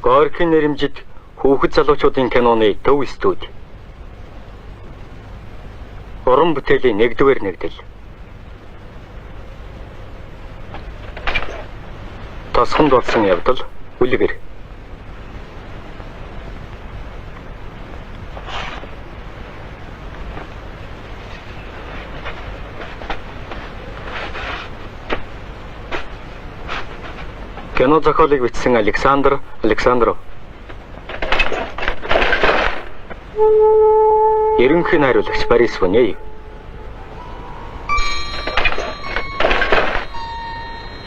Горькийн нэрэмжид хүүхэд залуучуудын киноны төв студи. Уран бүтээлийн 1-р нэгдэл. Тосгонд болсон явдал үлгэр. Кино зохиолыг бичсэн Александр Александров. Ерөнхий найруулагч Борис Ванеев.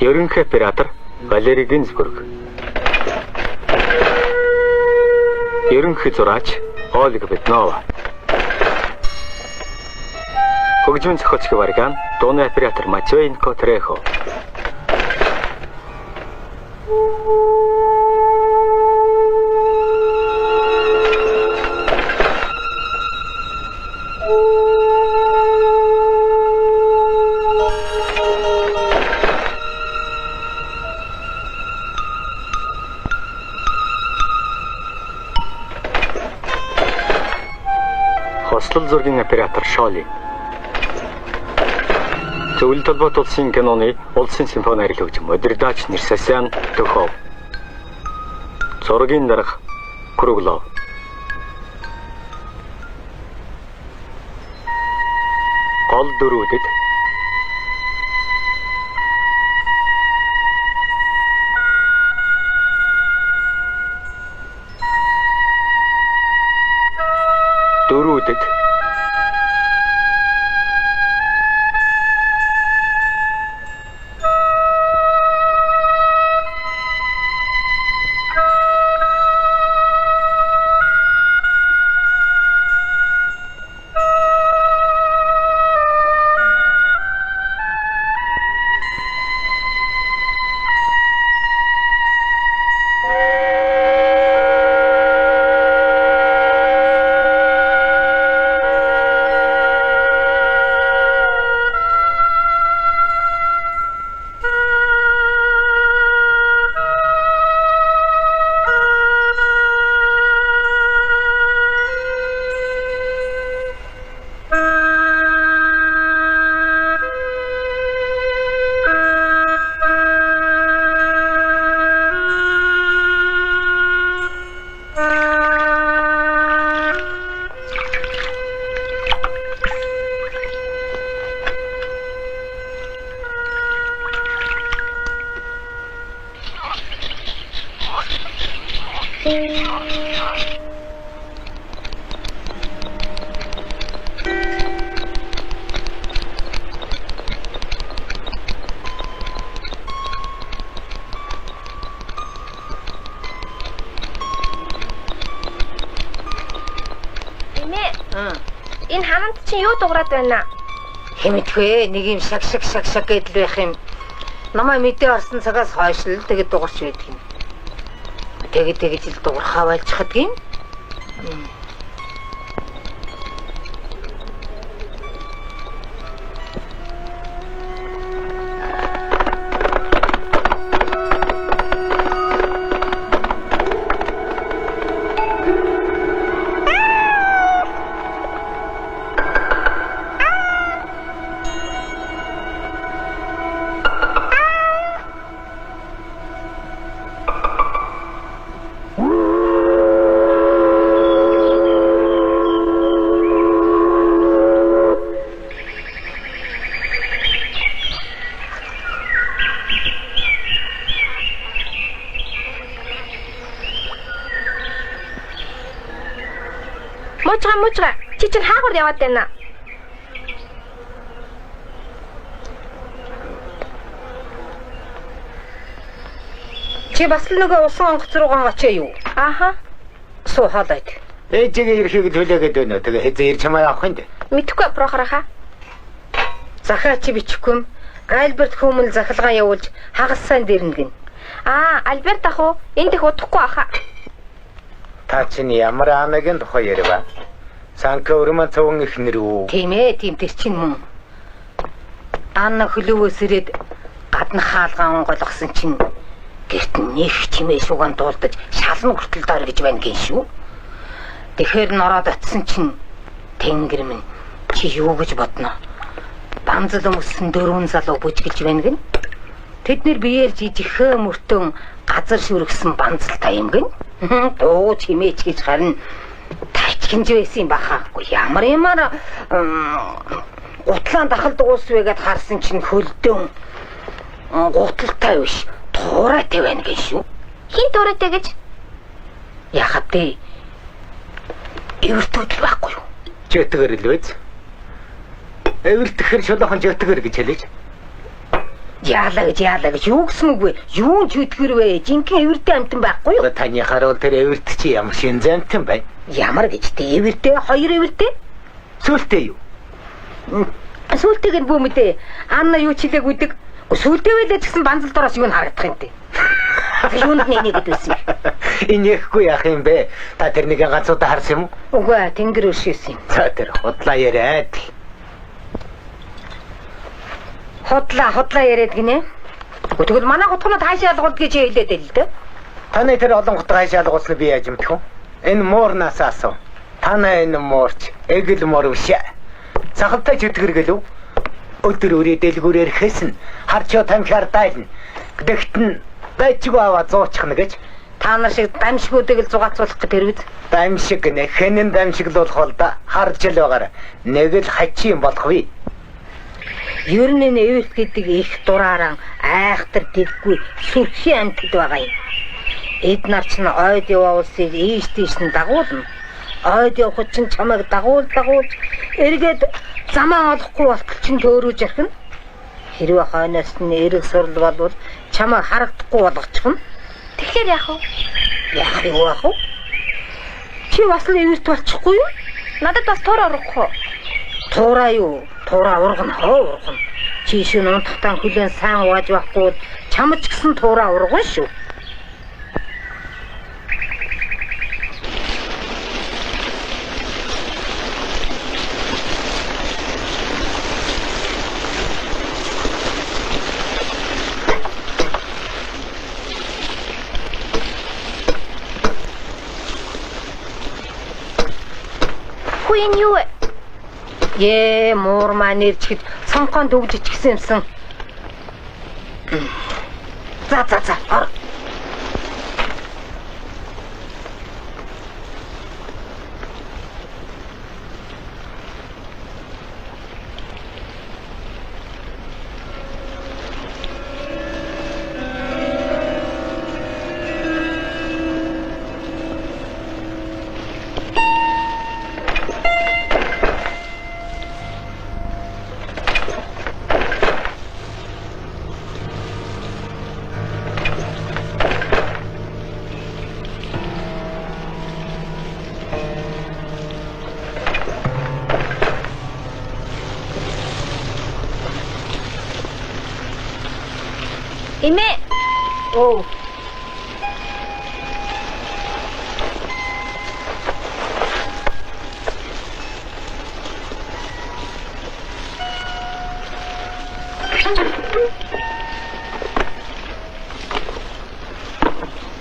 Ерөнхий оператор Валерий Гинзбург. Ерөнхий зураач Ольга Бетнова. Хөгжмийн зохиолч Варган, дууны оператор Матвеенко Трехо. Хослол зургийн оператор Шоли. Зөвлөлт толгойд улсын киноны улсын симфони арилгагч Модердач Нерсасян Төхов. Зургийн дарга Круглов. Гол дөрүүдэд Энэ хамт чи юу дуурайд байна? Хэмэтгэвэ нэг юм шаг гэдэл байх юм. Намаа мэдээ орсон цагаас хойш л тэгээд дуурч байдаг юм. Тэгээд л дуурхаа байлцхад юм. Мужга чи чинь хаагур яваад байна. Чи бас л нөгөө усан онгоц руугаа очие юу? Ааха. Суу хаалайд. Ээжигээ ирэхийг төлөөгээд байна. Тэгээ хэзээ ирж хамаа явах юм дэ. Мэдхгүй Прохороха. Захаа чи бичихгүй. Альберт хүмүүл захалгаа явуулж хагас сайн дэрнэ гин. Альберт ах уу? Энд их удахгүй аха. Та чинь ямар амагийн тухай яриа. Санка өрмөн цаван их нэр үү? Тийм ээ, тийм тэр чинь мөн. Анна хөлөвөөс ирээд гадна хаалгаан голгосон чинь Гэрт нэг чимээ шуган дуулдаж шалан хүртэл доор гэж байна гин шүү. Тэгэхээр нороод очсон чинь Тэнгэр минь чи юу гэж бодно? Банзал өмсөн 4 залуу бүжгэлж байна гин. Тэд нэр биеэр жижигхэн мөртөн газар шүргсэн банзалтай юм гин. Дуу чимээч гэж харин тачхинж байсан юм бахаагүй. Ямар гутлаан дахал дуусвэгээд харсан чинь хөлдөн гуталтай биш туурайтай байна гин шүү. Хин туурайтай гэж? Яхад тий эвэртүүд байхгүй юу? Жөтгөр л үз. Эвэртэхэр шулуухан жөтгөр гэж хэлэж. Яалаа гэж юу гэсэн үг вэ? Юун жөтгөр вэ? Жинхэнэ эвэртэй амтан байхгүй юу? Таны харуул тэр эвэрт чи ямар шин замтан бай. Ямар гэж тий эвэртэй? Хоёр эвэртэй? Сүлтэй юу? Сүлтэйг нь бүүмэдээ. Анна юу ч хэлээг үдэг. Сүлтэй байлаа гэсэн банзал дороос юу харагдах юм те. Юунд нэг гэдсэн. Инехгүй яах юм бэ? Та тэр нэг ганцуудаа харсан юм уу? Үгүй Тэнгэр өршөөсөн юм. За тэр худлаа яриад. Хотлаа яриад гинэ. Тэгвэл манай гутгнууд хаашаа ялгуулд гэж хэлээд байл л дээ. Таны тэр олон гутга хаашаа ялгуулсныг би яаж мэдэх вэ? Энэ муурнаас асуу. Тана энэ муурч эгэл муур биш. Цахалтай жөтгөр гэлв. Өдөр өрөө дэлгүүрээр хэсэн харчоо тамхиар дайлна. Гэхдээ байчгүй аваа зуучихна гэж. Та нар шиг дамшгуудыг л зугаацуулах гэж тэрвэд. Дамшиг нэ хэнэн дамшиглуулах бол да харж л байгаа. Нэг л хачийн болох вэ. Ер нь эвэлт гэдэг их дураараа айхтар дэггүй сүрхийн амьтад байгаа юм. Эд нар ч ойд явуулсыг ийш тийш нь дагуулна. Ойд явахд чинь чамайг дагуулж эргээд замаа олохгүй болтол чинь төөрөж явах нь. Хэрвээ хойноос нь эрэг сурал болвол чамайг харагдахгүй болгочихно. Тэгэхээр яах вэ? Яах вэ? Чи бас л эвэрт болчихгүй юу? Надад бас туур урахгүй. Туураа юу? Туураа ургана хоо ургана. Чи шин унтахтаа хүлэн сайн угааж байхгүй чамд ч гэсэн туураа ургана шүү. Хүйн юу вэ? Муур маань ирчихэд сонгоон төгж ичгсэн юмсан. За ор. Эмээ. Оо.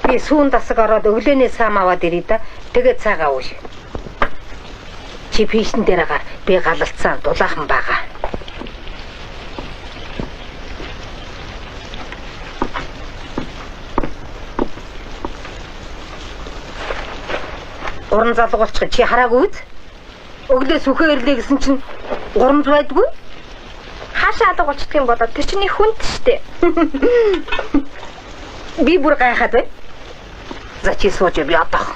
Би сүүн дасаг ороод өглөөний саам аваад ирээ да. Тэгээд цаагаа ууш. Чи пишн дээр гар. Би галалцсан дулаахан байгаа. Уран залгуулчих чи хараагүй үз? Өглөө сүхээ ирлээ гэсэн чинь урамж байдгүй? Хаашаа алга болчихдг юм болоо тэр чинь хүнд штэ. Би бүр гайхаад бай. За чи сууж би атах.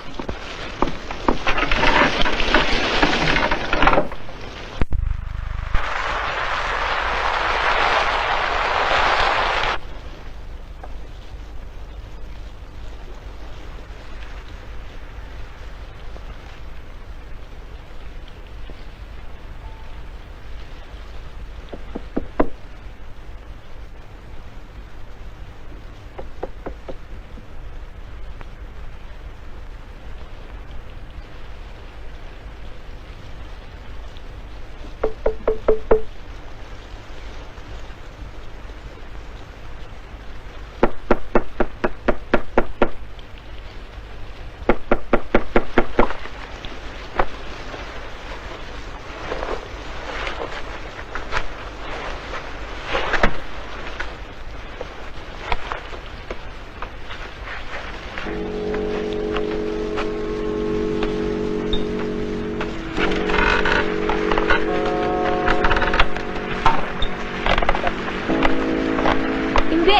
Имбэ.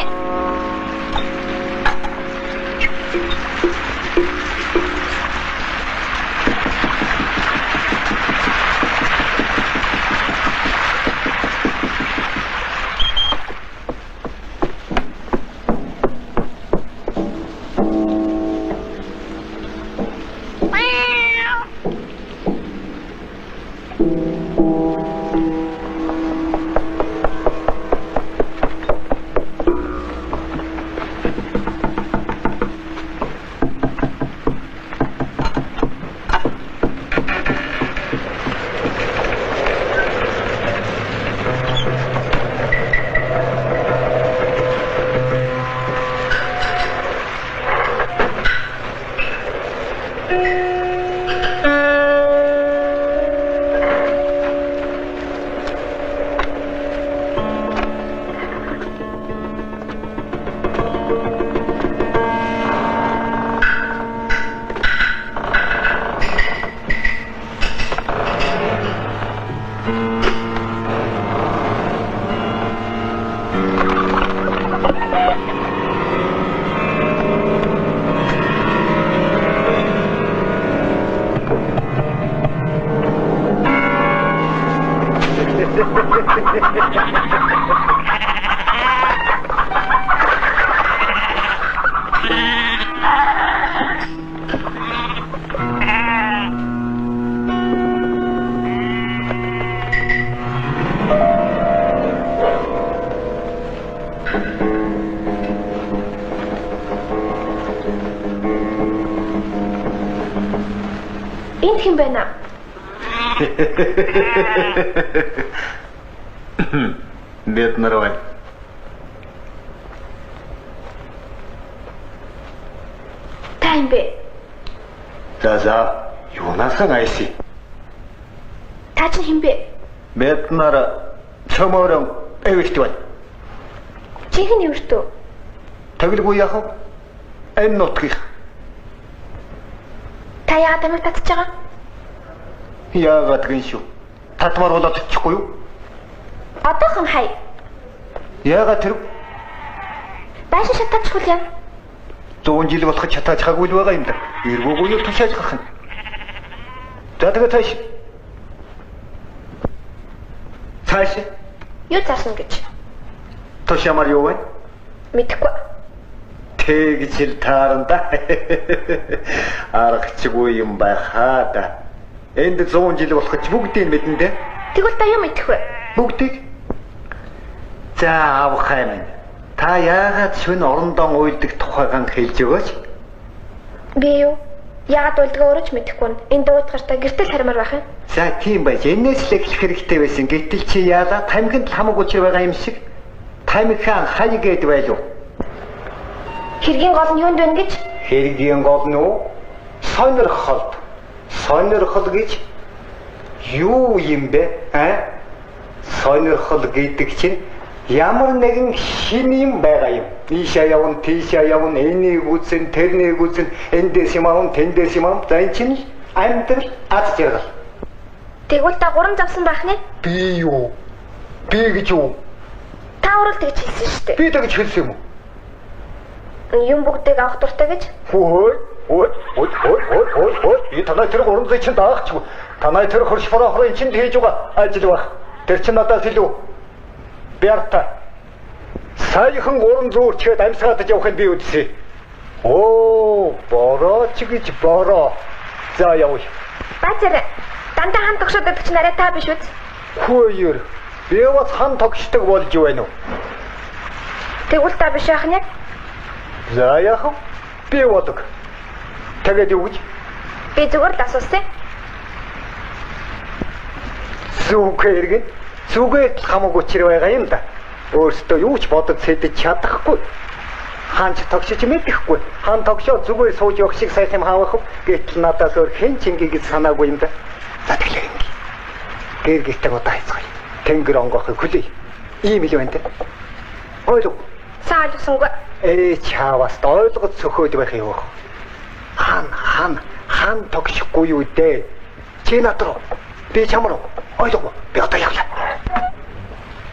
Энд хэн байна? Бид нар байна. Та юм бэ? За, юунаас айси? Та чинь хэн бэ? Бид нар чамааран эвэрт байна. Чихэн эвэртөө. Тэгэлгүй яах вэ? Энэ нутгийг. Та яагаад амиг татж байгаа? Яагаад гин шүү? Татмаар болоод чихгүй юу? Одоохон хай. Яагаад тэр Байшин шатаачихгүй юм. 100 жил болох чатааж хаггүй л байгаа юм да. Эргүүгүй юу тушааж гах нь. За тэгээ цааш. Цааш. Юу заасан гэж? Тушаамар юу вэ? Мэдэхгүй. Тэгж л тааранда. Аргачихгүй юм байхаа да. Энд 100 жил болох ч бүгдийг мэдэн дээ. Тэгвэл та юу мэдэх вэ? Бүгдийг. За авах юм. Та яагаад шүн орондоо уйлдаг тухайгаан хэлж өгөөч? Би юу? Яагаад уйлдгаа өөрөө ч мэдэхгүй нь. Энэ дуудахартаа гэртэл хармаар байх юм. За тийм байж. Энээс л эхлэх хэрэгтэй байсан. Гэтэл чи яалаа тамхинд хамаг учир байгаа юм шиг. Тамхиан хай гээд байлуу. Хэргийн гол нь юунд байна гэж? Хэргийн гол нь юу? Сонирхол. Сонирхол гэж юу юм бэ? Сонирхол гэдэг чинь ямар нэгэн хин юм байгаа юм. Ийшээ явна, тийшээ явна, энийг үзэн, тэрнийг үзэн, эндээс юм аавн, тэндээс юм аавн. За энэ чинь амьдрал аз жаргал. Тэгвэл та гурам завсан байх нэ? Би юу? Би гэж юу? Та урал тэгж хэлсэн шүү дээ. Би тэгж хэлсэн юм уу? Юм бүгдийг авах дуртай гэж? Ой. Би танай тэр гурам зэ чинь даахчгүй. Танай тэр хөрш форохрын чинь хийж байгаа ажил баг. Тэр чинь надаас илүү. Бярта. Саяхан уран зүүрчгээд амьсгаад явахыг би үзсэн. Борооч гэж бороо. За явъя. Баазар. Дандаа хан тогшоод байдаг чинь арай та биш үз. Хөөе. Би бас хан тогшдог болж байна уу? Тэгвэл та биш яах нь? За яах вэ? Би бодог. Тэгээд юу гэж? Би зүгээр л асуусан. Зүгээргэн. Зүгээд хамаг учир байгаа юм да. Өөртөө юу ч бодож сэдэж чадахгүй. Хаанч тогшиж мэдэхгүй. Хаан тогшоо зүгээр сууж явах шиг сайхан хаавах. Гэтэл надаас өөр хэн ч ингэж санаагүй юм да. За тэглээ. Гэр гэртээ удаа хайцгаая. Тэнгэр онгохыг хүлээе. Ийм л байна те. Ойлоо. Сайн ойлгосонгүй. Чааваас ойлгож сөхөөд байх юм. Хаан тогшихгүй юу дээ. Чи над руу. Би чам руу. Ойлгоо. Би одоо явлаа.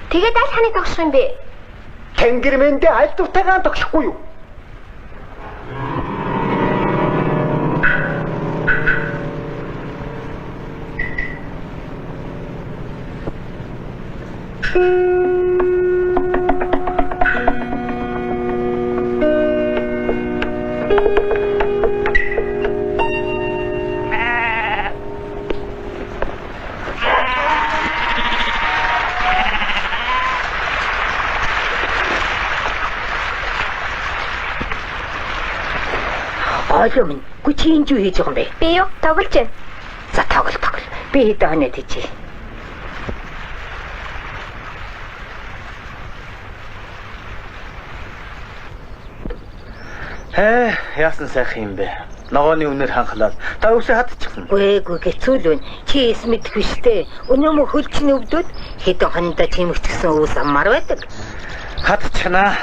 Тэгээд аль ханыг тогших юм бэ? Тэнгэрмэндээ аль дутайгаа тогшихгүй юу? Ойлоо минь. Гү чи энэ юу хийж байгаа юм бэ? Би юу? Тоглож байна. За тоглол. Би хэд хоног тийчээ. Яасан сайхан юм бэ? Ногооны үнээр ханхлаад та өсөө хатчихсан. Гүй гэцүүл байна. Чи эс мэдэх биштэй. Өнөө мө хөлчний өвдөд хэдэн хонондоо чимэгчсэн өвс аммаар байдаг. Хатчихнаа.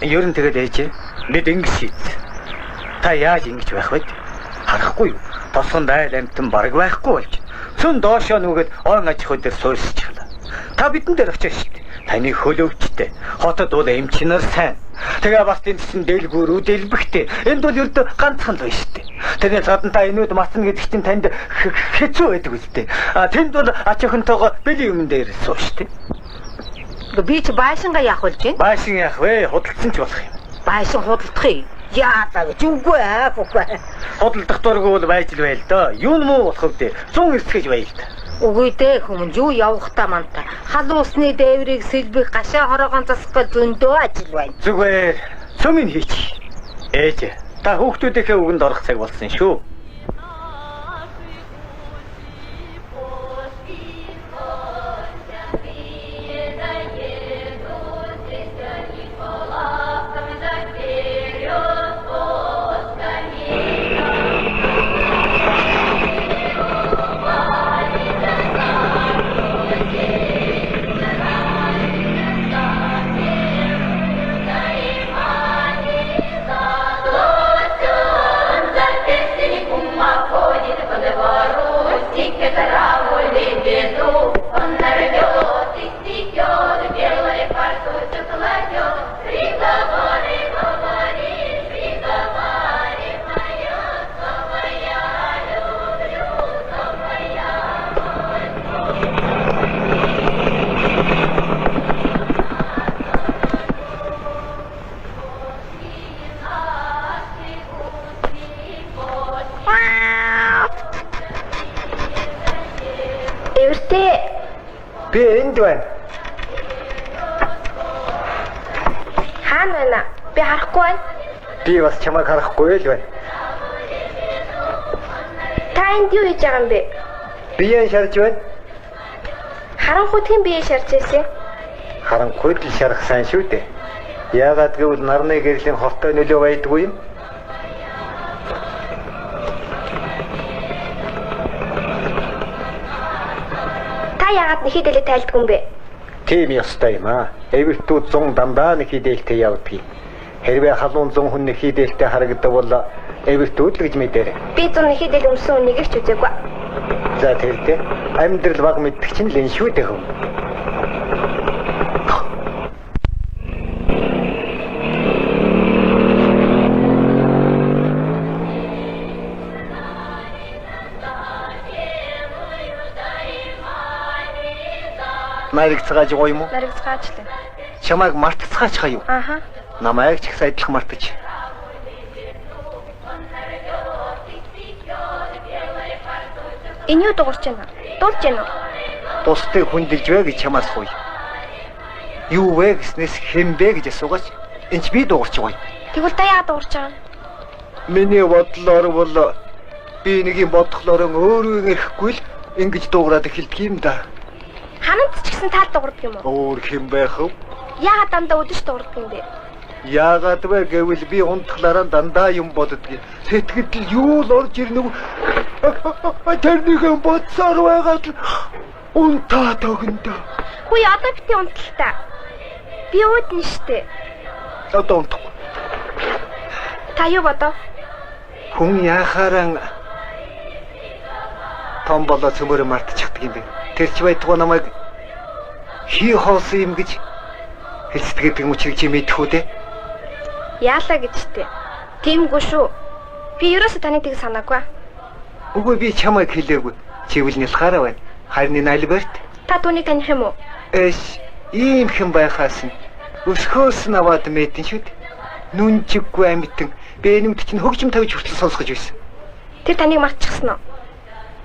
Ер нь тэгэл ээжээ. Бид ингэж шийд. Та яаж ингэж байх вэ? Харахгүй юу? Тосгонд айл амтан бараг байхгүй болж. Цүн доошоо нүгэд он аж ахуй дээр суурьсчихлаа. Та бидэн дээр очиж шít. Таны хөлөвчтэй. Хотод бол эмчнэр сайн. Тэгээ бас тэнцсэн дэлгүүрүүд элбэхтэй. Энд бол ердөө ганцхан л байна шít. Тэрнээс гадна та энүүд матна гэдэг чинь танд хэцүү байдаг үстэй. Тэнд бол ач охинтойгоо бэлэн юм дээр суу шít. Би чи байшингаа яах болж байна? Байшин яах вэ? Худалдсан ч болох юм. Байшин худалдах юм. Яа гэж үгүй үгүй. Худалдах дургүй бол байж л байл доо. Юу муу болох вэ? 100 эрсгэж байл та. Үгүй дээ хүмүүс юу явахтаа манта. Халуусны дээврийг сэлбэх гашаа хороогоон засах зөндөө ажил байна. Зүгээр цөмийн хийч. Ээж та хүүхдүүдийнхээ үгэнд орох цаг болсон шүү. Би энд байна. Хаана байна? Би харахгүй байна. Би бас чамайг харахгүй л байна. Та энд юу хийж байгаа юм бэ? Биеэ шарж байна. Харанхуй тийм бие шарж ирсэн. Харанхуй л шарах сайн шүү дээ. Яагаад гэвэл нарны гэрлийн хортой нөлөө байдгүй юм. Яагаад нэг хідэлээ тайлдгүй юм бэ? Тийм ёстой юм аа. Эвэртүүд 100 дандаа нэг хідэлтэй явдгийг. Хэрвээ халуун 100 хүн нэг хідэлтэй харагдав бол эвэртүүд л гэж мэдээрэй. Би 100 нэг хідэл өмсөн үнийг ч үзээгүй. За тэрдээ амьдрал баг мэддэг чинь л энэ шүү дээ хүн. Наригцгааж гоё юм уу? Наригцгаачлаа. Чамайг мартцгаач хаа юу? Ааха. Намайг ч их сайдлах мартаж. Энэ юу дуурч байна? Дуулж байна уу? Тусдыг хүндэлж вэ гэж чамаас хууй. Юу вэ гэснээс хэн бэ гэж асуугач. Энд би дуурч гоё. Тэгвэл та яагаад дуурч байгаа юм? Миний бодлоор бол би нэг юм бодглоор өөрөө ирэхгүй л ингэж дуугараад эхэлдэг юм да. Ханамт ч гэсэн тал дуурдаг юм уу? Өөр хэн байх вэ? Яагаад дандаа өдөж дуурдаг юм бэ? Яагаад вэ гэвэл би унтахлаараа дандаа юм боддог. Сэтгэл юу л орж ирнэ вэ? Тэрнийхэн бодсоор байгаад унтаад өгөндөө. Хүй одоо бити унталтаа. Би үүднэ штэ. Одоо унтах. Та юу бодов? Хүн яхааран том болоо цөмөрө мартчихдаг юм бэ. Тэр ч байтугай намайг хий хоосон юм гэж хэлцдэг юм чи мэдэх үү те? Яалаа гэжтэй. Тиймгүй шүү. Би ерөөсөө таныг тийг санаагүй. Үгүй би чамайг хэлээгүй. Чивэл нялхаараа байна. Харин энэ Альберт Та түүнийг таних юм уу? эш ийм хэн байхаас нь өсгөөс нь аваад мэдэн шүү дээ. Нүн чиггүй амтэн бэнэмд чинь хөгжим тавьж хүртэл сонсгож байсан. Тэр таныг мартчихсан уу?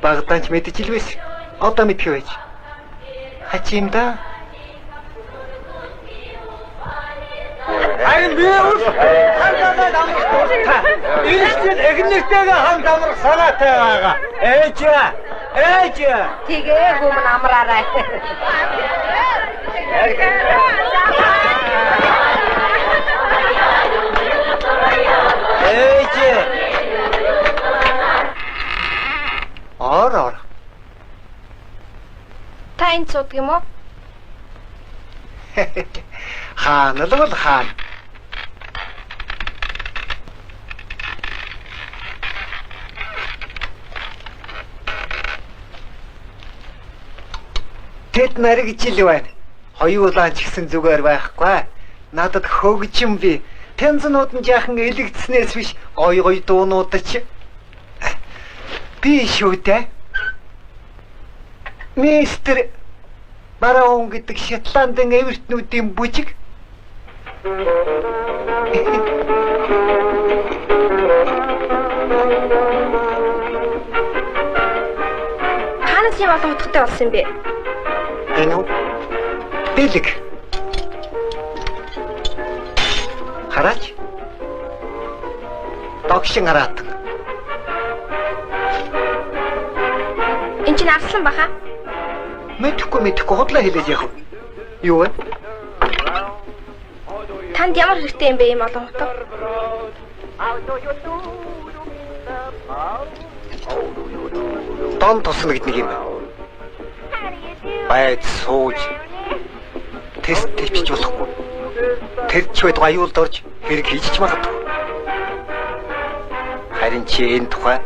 Багтаанч мэдэж илвэс. Одоо мэдхий байж. Хачим да. Харин би хамтдаа амрах дуртай. Иргэд эгнэртэйгээ хамт амрах санаатай байгаа. Ээж. Тэгээ хүмүн амраарай. Ээж. Ор. Та энд суудаг юм уу? Хаана л хаана. Тэд нарыг жил байна. Хоёулаа ч гэсэн зүгээр байхгүй. Надад хөгжим би. Тэнцэнүүд нь жаахан элэгдснээс биш гой дуунууд ч. Би шүү дээ. Мистер Бараун гэдэг Шотландын эвертнүүдийн бүжиг. Хаанаас юм олон утгатай болсон юм бэ? Энэ бэлэг. Хараач. Догшин хараад. Энд чинь арслан баха. Мэдхгүй худлаа хэлээж яах вэ? Юу вэ? Танд ямар хэрэгтэй юм бэ ийм олон утга? Дон тусна гэдэг нэг юм байна. Байд сууж тест хийчих болохгүй. Тэр ч байд аюулд орж хэрэг хийж ч магадгүй. Харин чи энэ тухай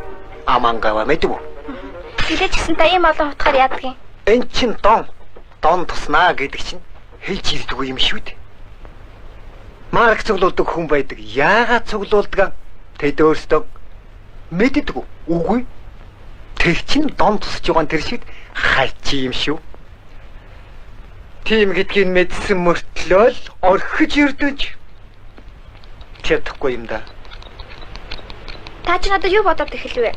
амангава мэдв үү? Хилээч гэсэн та ийм олон утгаар яадаг юм? Эн чин дон туснаа гэдэг чинь хэлж ирдэггүй юм шүү дээ. Марк цуглуулдаг хүн байдаг. Яагаад цуглуулдаг? Тэд өөрсдөө мэддэг үгүй. Тэр чин дон тусч байгаа тэр шиг хайчи юм шүү. Тим гэдгийг мэдсэн мөртлөө л орхиж ирдэж чадахгүй юм да. Та чи надад юу бодоод эхэлвэ?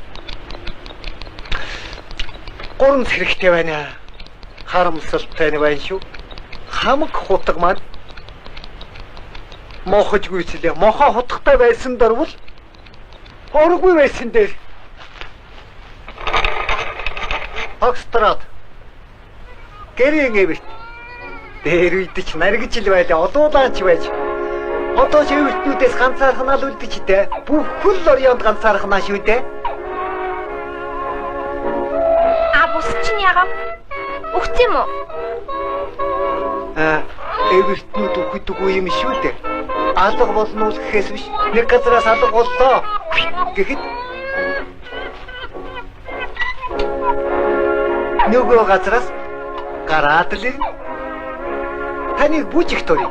Гурван хэрэгтэй байна. Харамсалтай байна шүү. Хамаг хутаг маань мохожгүй ч мохо хутгатай байсан дөрвөл оргүй байсан дээр. Окстрад. Гэрийн эвэрт. Дээр үйдэж наргиж ил байлаа. Одуулаач байж. Одоо ч эвэртнүүдээс ганцаархнаа л үлдэж дээ. Бүхэл орёнд ганцаархнаа шүү дээ. Бус чинь ягаа? Өгч юм уу? Эвэртнүүд өгдөггүй юм шүү дээ. Алга болно уу гэхээс биш. Нэг газараас алга боллоо. Гэхэд нөгөө газараас гараад л ирнэ. Таныг бүжих төрий.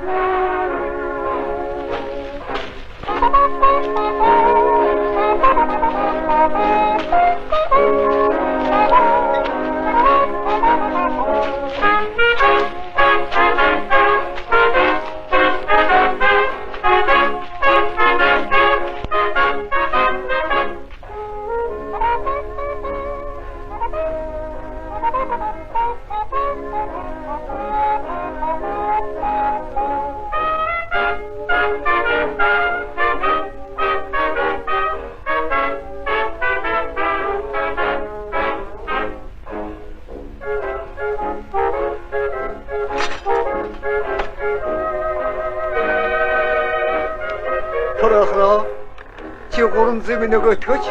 Хорохро чи гурван зэм нөгөө төч.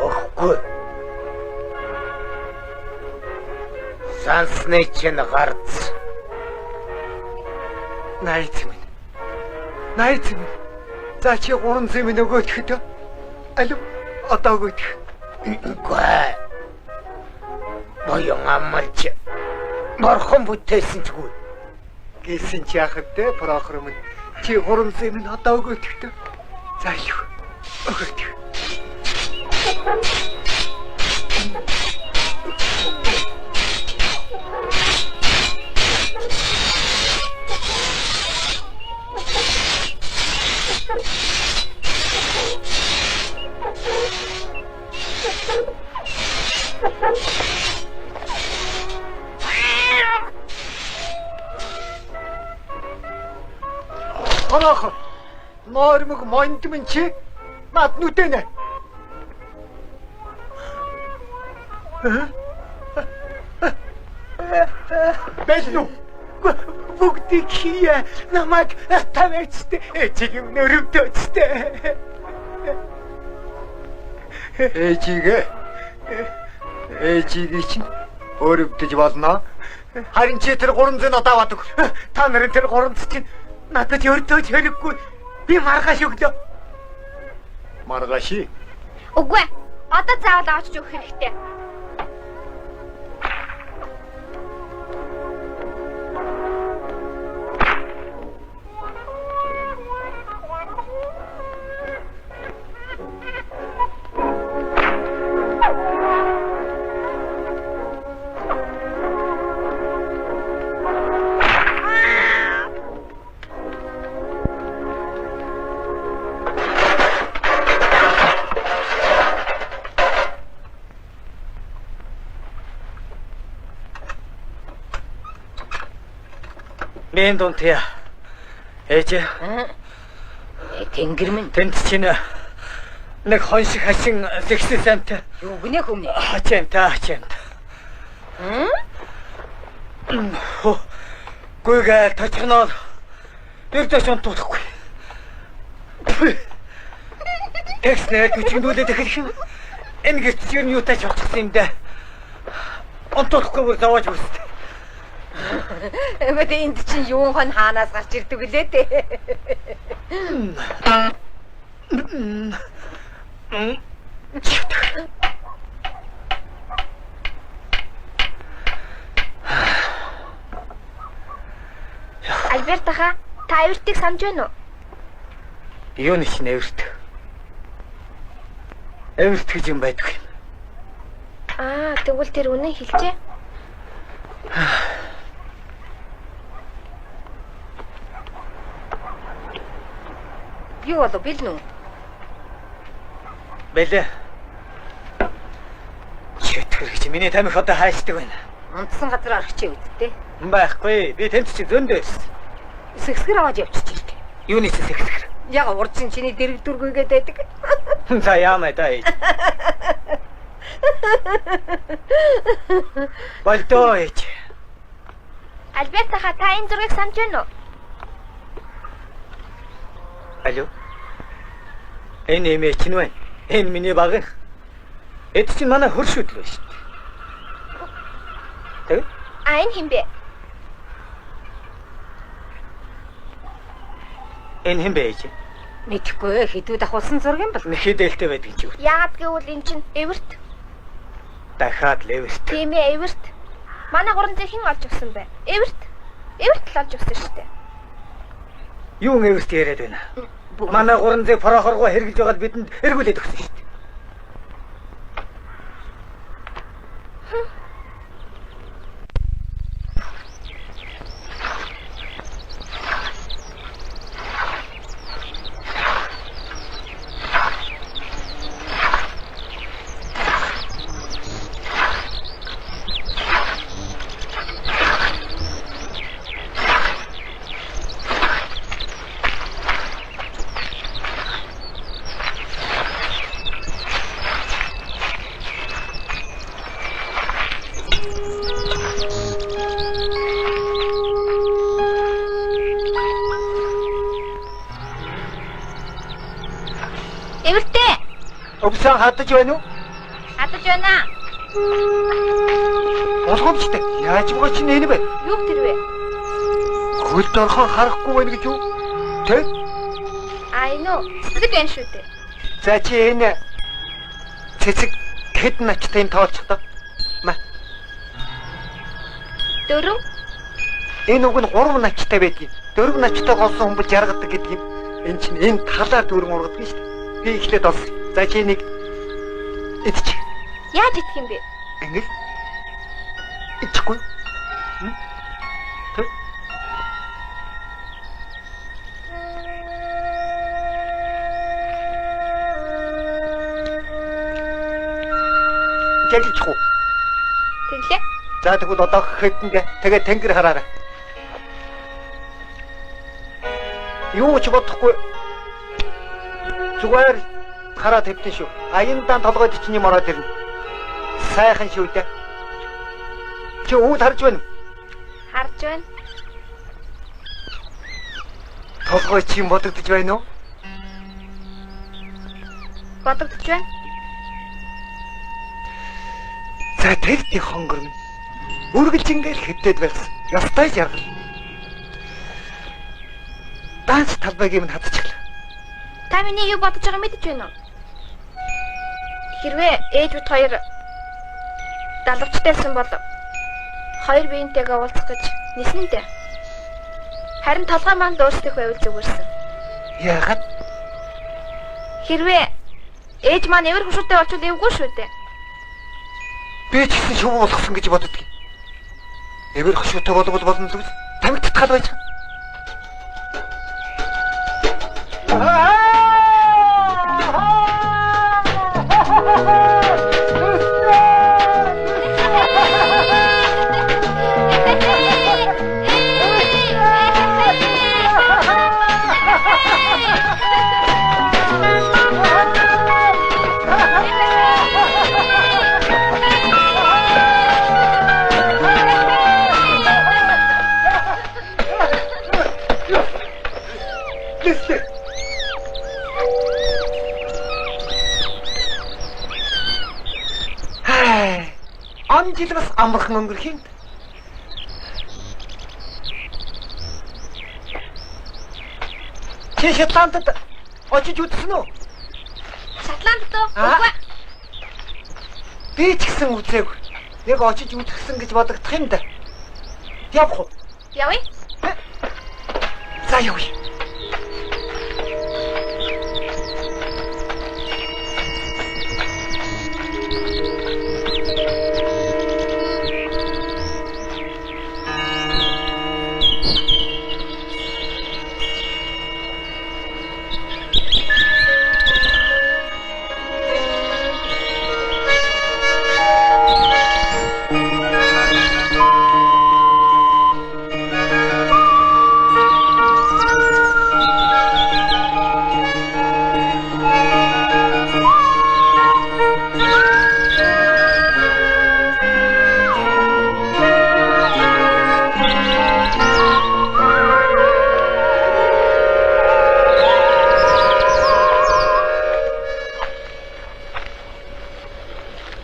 Оохгүй. Сансны чинь гарц. Найз минь. За чи 300 минь өгөөчхөд. Алив одоо өгөөч. Үгүй. Боён амарч мархан бүтээсэн чгүй. Гээсэн чи яхад те Прохор минь. Чи 300 минь одоо өгөөчхөд. За алив өгөөч. Прохор. Нормог монд минь чи над нүдэнэ. Бэлнү. Бүгдийг хие намайг тавьчихтэй. Чиг нөрөвдөжтэй. Ээжигээ чинь өөрөвдөж болно. Харин чи тэр 300 надад аваад өг. Та нарын тэр 300 чинь надад өртөөж хэрэггүй. Би маргааш өглөө. Маргааш? Үгүй. Одоо заавал авч өгөх хэрэгтэй. Мен дунтя. Ээж. Тэнгэр минь Тэнд чинь нэг хон шиг хашин зэгсэл амт. юу гинэ хүмнэ? Хачаамт. Гүйгээ тачгноо. Дэрдэш унтуулахгүй. Экснэр күчгнүүлээд эхлэх юм. Энэ гэрч юу юутай ч болчихсон юм да. Унтуулахгүй бүр завааж бүрст. Эвэ энд чинь юун хон хаанаас гарч ирдэг лээ те. Альберт аха, та эвэртийг санаж байна уу? Юу нэг чинь эвэрт. Эвэрт гэж юм байдаг юм. Тэгвэл тэр үнэн хэлжээ. Юу болов бэлнү? Бэлээ. Чөтгөр гэж миний тамхи одоо хайшдаг байна. Унтсан газар орчих үсттэй. Байхгүй. Би тэнд чи зөндөс. Сэхсгэр аваад явчих ирдэг. Юуны сэхсгэр. Яг урдчин чиний дэрэг дүргүйгээд байдаг. За яамаа даа. Болдоо ээж. Альберт аха, та энэ зургийг санаж байна уу? Алло. Энэ эмээ чинь байна. Энэ миний баг. Эд чинь манай хөршөдөл байна шүү дээ. Тэг? Энэ хин бэ? Энэ хэн бэ ээж? Мэдхгүй хэдүүд ахуулсан зураг юм бол. Нэхэдэлтэй байдаг юм чи. Яагаад гэвэл эн чинь эвэрт. Дахиад левэрт. Тийм ээ, эвэрт. Манай 300 хэн олж өгсөн бэ? Эвэрт. Эвэрт л олж өгсөн шүү дээ. Юу эвэрт яриад байна? Манай 300 Прохоргоо хэрглэж байгаад бидэнд эргүүлээд өгсөн шүү дээ. Эвэртэй. Өвсөн хадаж байна уу? Хадаж байна. Болгоомжтой. Яаж байгаа чинь энэ бэ? Юу тэр вэ? Хөлд орхон харахгүй байна гэж юу? Тэ? Энэ цэцэг байна шүү дээ. За чи энэ цэцэг хэд начтай тоолчихдоо. Ма. 4. Энэ үг нь 3 начтай байдгийг. 4 начтай голсон хүмүүс жаргадаг гэдэг юм. Энэ чинь энэ талаар дөрөн ургадаг шүү дээ. Би ихлээд олсон. За чи нэг идчих. Яаж идэх юм бэ? Ингэж ичихгүй. Тэг. Жиглэхгүй. Тэглээ. За тэгвэл одоо хэдэнгээ тэгээ тэнгэр хараарай. Юу ч бодохгүй. Зүгээр хараа тавьтан шүү. Аяндаа толгойд чинь юм ороод ирнэ. Сайхан шүү дээ. Чи үүд харж байна. Харж байна. Толгой чи юм бодогдож байна уу? Бодогдож байна. За тэрдий хонгор минь. Үргэлж ингээл хэвдээд байсан. Ястай жаргал. Данс талбайг юм хатчихлаа. Та миний юу бодож байгааг мэдэж байна уу? Хэрвээ ээж бит хоёр далавчтайсан бол хоёр биентэйгээ уулзах гэж нисэн дээ. Харин толгой маань дуустах байвал зүгээрсэн. Яагаад? Хэрвээ ээж маань эвэр хөшөөтэй болчихвол эвгүй шүү дээ. Би ч гэсэн шувуу болгосон гэж боддог. Эвэр хөшөөтэй болбол болно л тамиг татгал байж. Жил бас амархан өнгөрөх юм. Чи Шотландд очиж үзсэн үү? Шотландд уу? Би ч гэсэн үзээгүй. Яг очиж үзсэн гэж бодогдох юм да. Явах уу? Явъя. За явъя.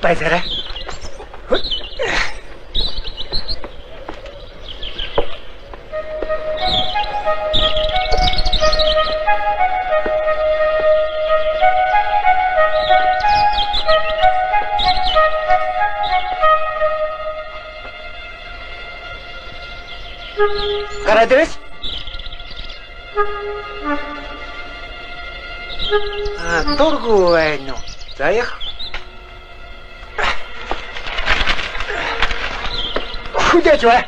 Байсараа. Гарадрес? Дургу байна уу? За яах? Хүлээж бай.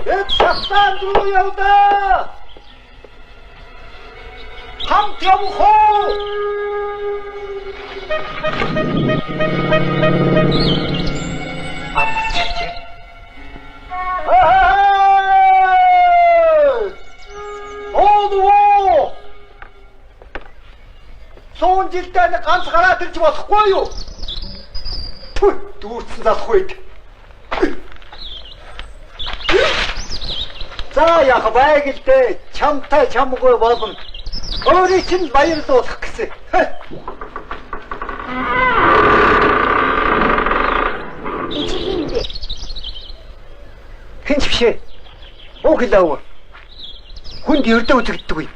Эд шатсан дуу явда. Хамт явах уу? Амчиж. Оо! Сон жилдээ ганц гараад ирж болохгүй юу? Дүүрсэн залахгүй. За яах байг л дээ. Чамтай чамгүй болно. Өөрийн чинь баярлуулах гэсэн. Энд хин бэ? Хинч бишээ. Ууглаа. Хүнд ердөө үзэгддэггүй.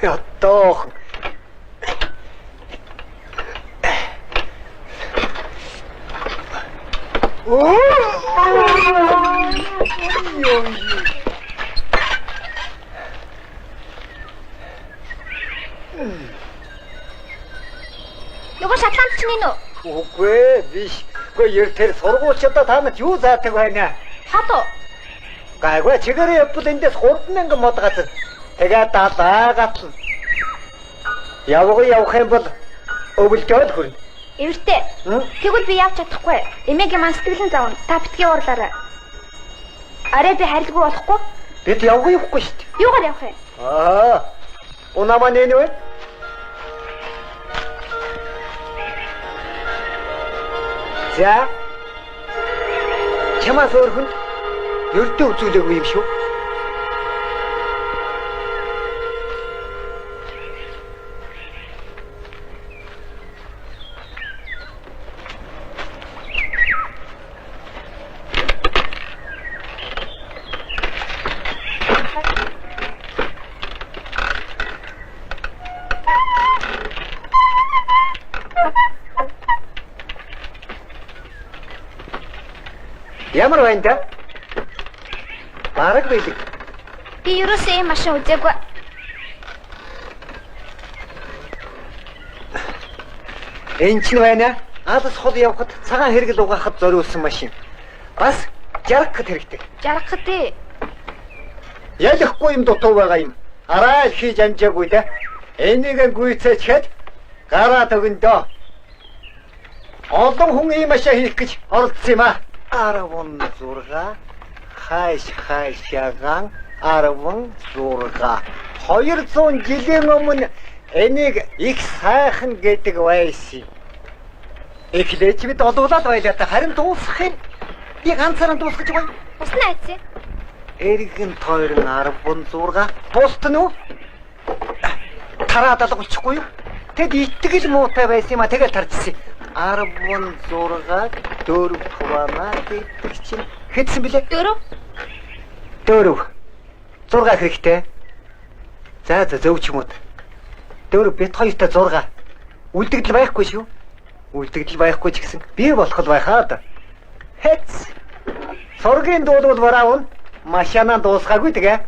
Ятох. Нөгөө шотландч нь үү? Үгүй биш. Үгүй ер тэр сургуульчдаа та нар юу заадаг байна? Хот уу? Гайгүй чигээр явбал эндээс 3,000 мод газар. Тэгээд дагаад л. Явах юм бол өвөлдөд хүрнэ. Эвэртэй. Тэгвэл би явж чадахгүй. Эмээгийн маань сэтгэлэн завна. Та битгий уурлаарай. Арай би харилгүй болохгүй. Бид явахгүй шүү дээ. Юугаар явах вэ? Унамаа нэнэ. За. Чамаас өөр хүн ердөө үзүүлээгүй юм шүү. Ямар байна да? Бараг байдаг. Би ерөөсөө ийм машин үзээгүй. Энэ ч байна. Адас хол явхад цагаан хэрэгэл угаахад зориулсан машин. Бас жаргахад хэрэгтэй. Жаргахад ээ. Ялахгүй юм дутуу байгаа юм. Арай л хийж амжаагүй да. Энийг гүйцээчхэд гараа төгөндөө. Олон хүн ийм машин хийх гэж оролдсон юм аа. 16 хайшаагаан 16 200 жилийн өмнө энийг их сайхан гэдэг байсан. Эхлээч бид олуулаад байлаа та харин дуусах юм. Би ганцаараа дуусгаж байгаа юм. Бас найцээ. Эргэн тойрон 16 дуустна уу? Тараад алгуулчихгүй юу? Тэд итгэл муутай байсан юм а тэгэл тарчсан. 16 4 хувана гэдэг чинь хэдсэн бэлээ? 4. 6 хэрэгтэй. За зөв ч юм уу. 4 бит хоёртой 6. Үлдэгдэл байхгүй шүү. Үлдэгдэл байхгүй ч гэсэн би болох л байхаа. Хэц. Сургийн дуулууд бараавн машинаа дуусгаагүй тэгээ.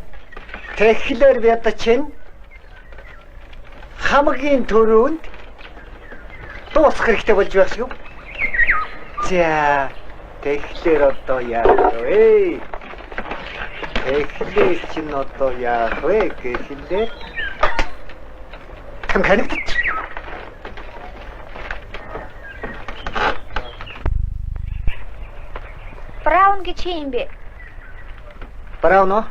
Тэгэхээр бид чинь хамгийн түрүүнд дуусгах хэрэгтэй болж байх шүү. За тэгэхээр одоо яах вэ? Тэгэхээр чинь одоо яах вэ гэхлээр хамханагт Браун гэж юм бэ? Браун уу?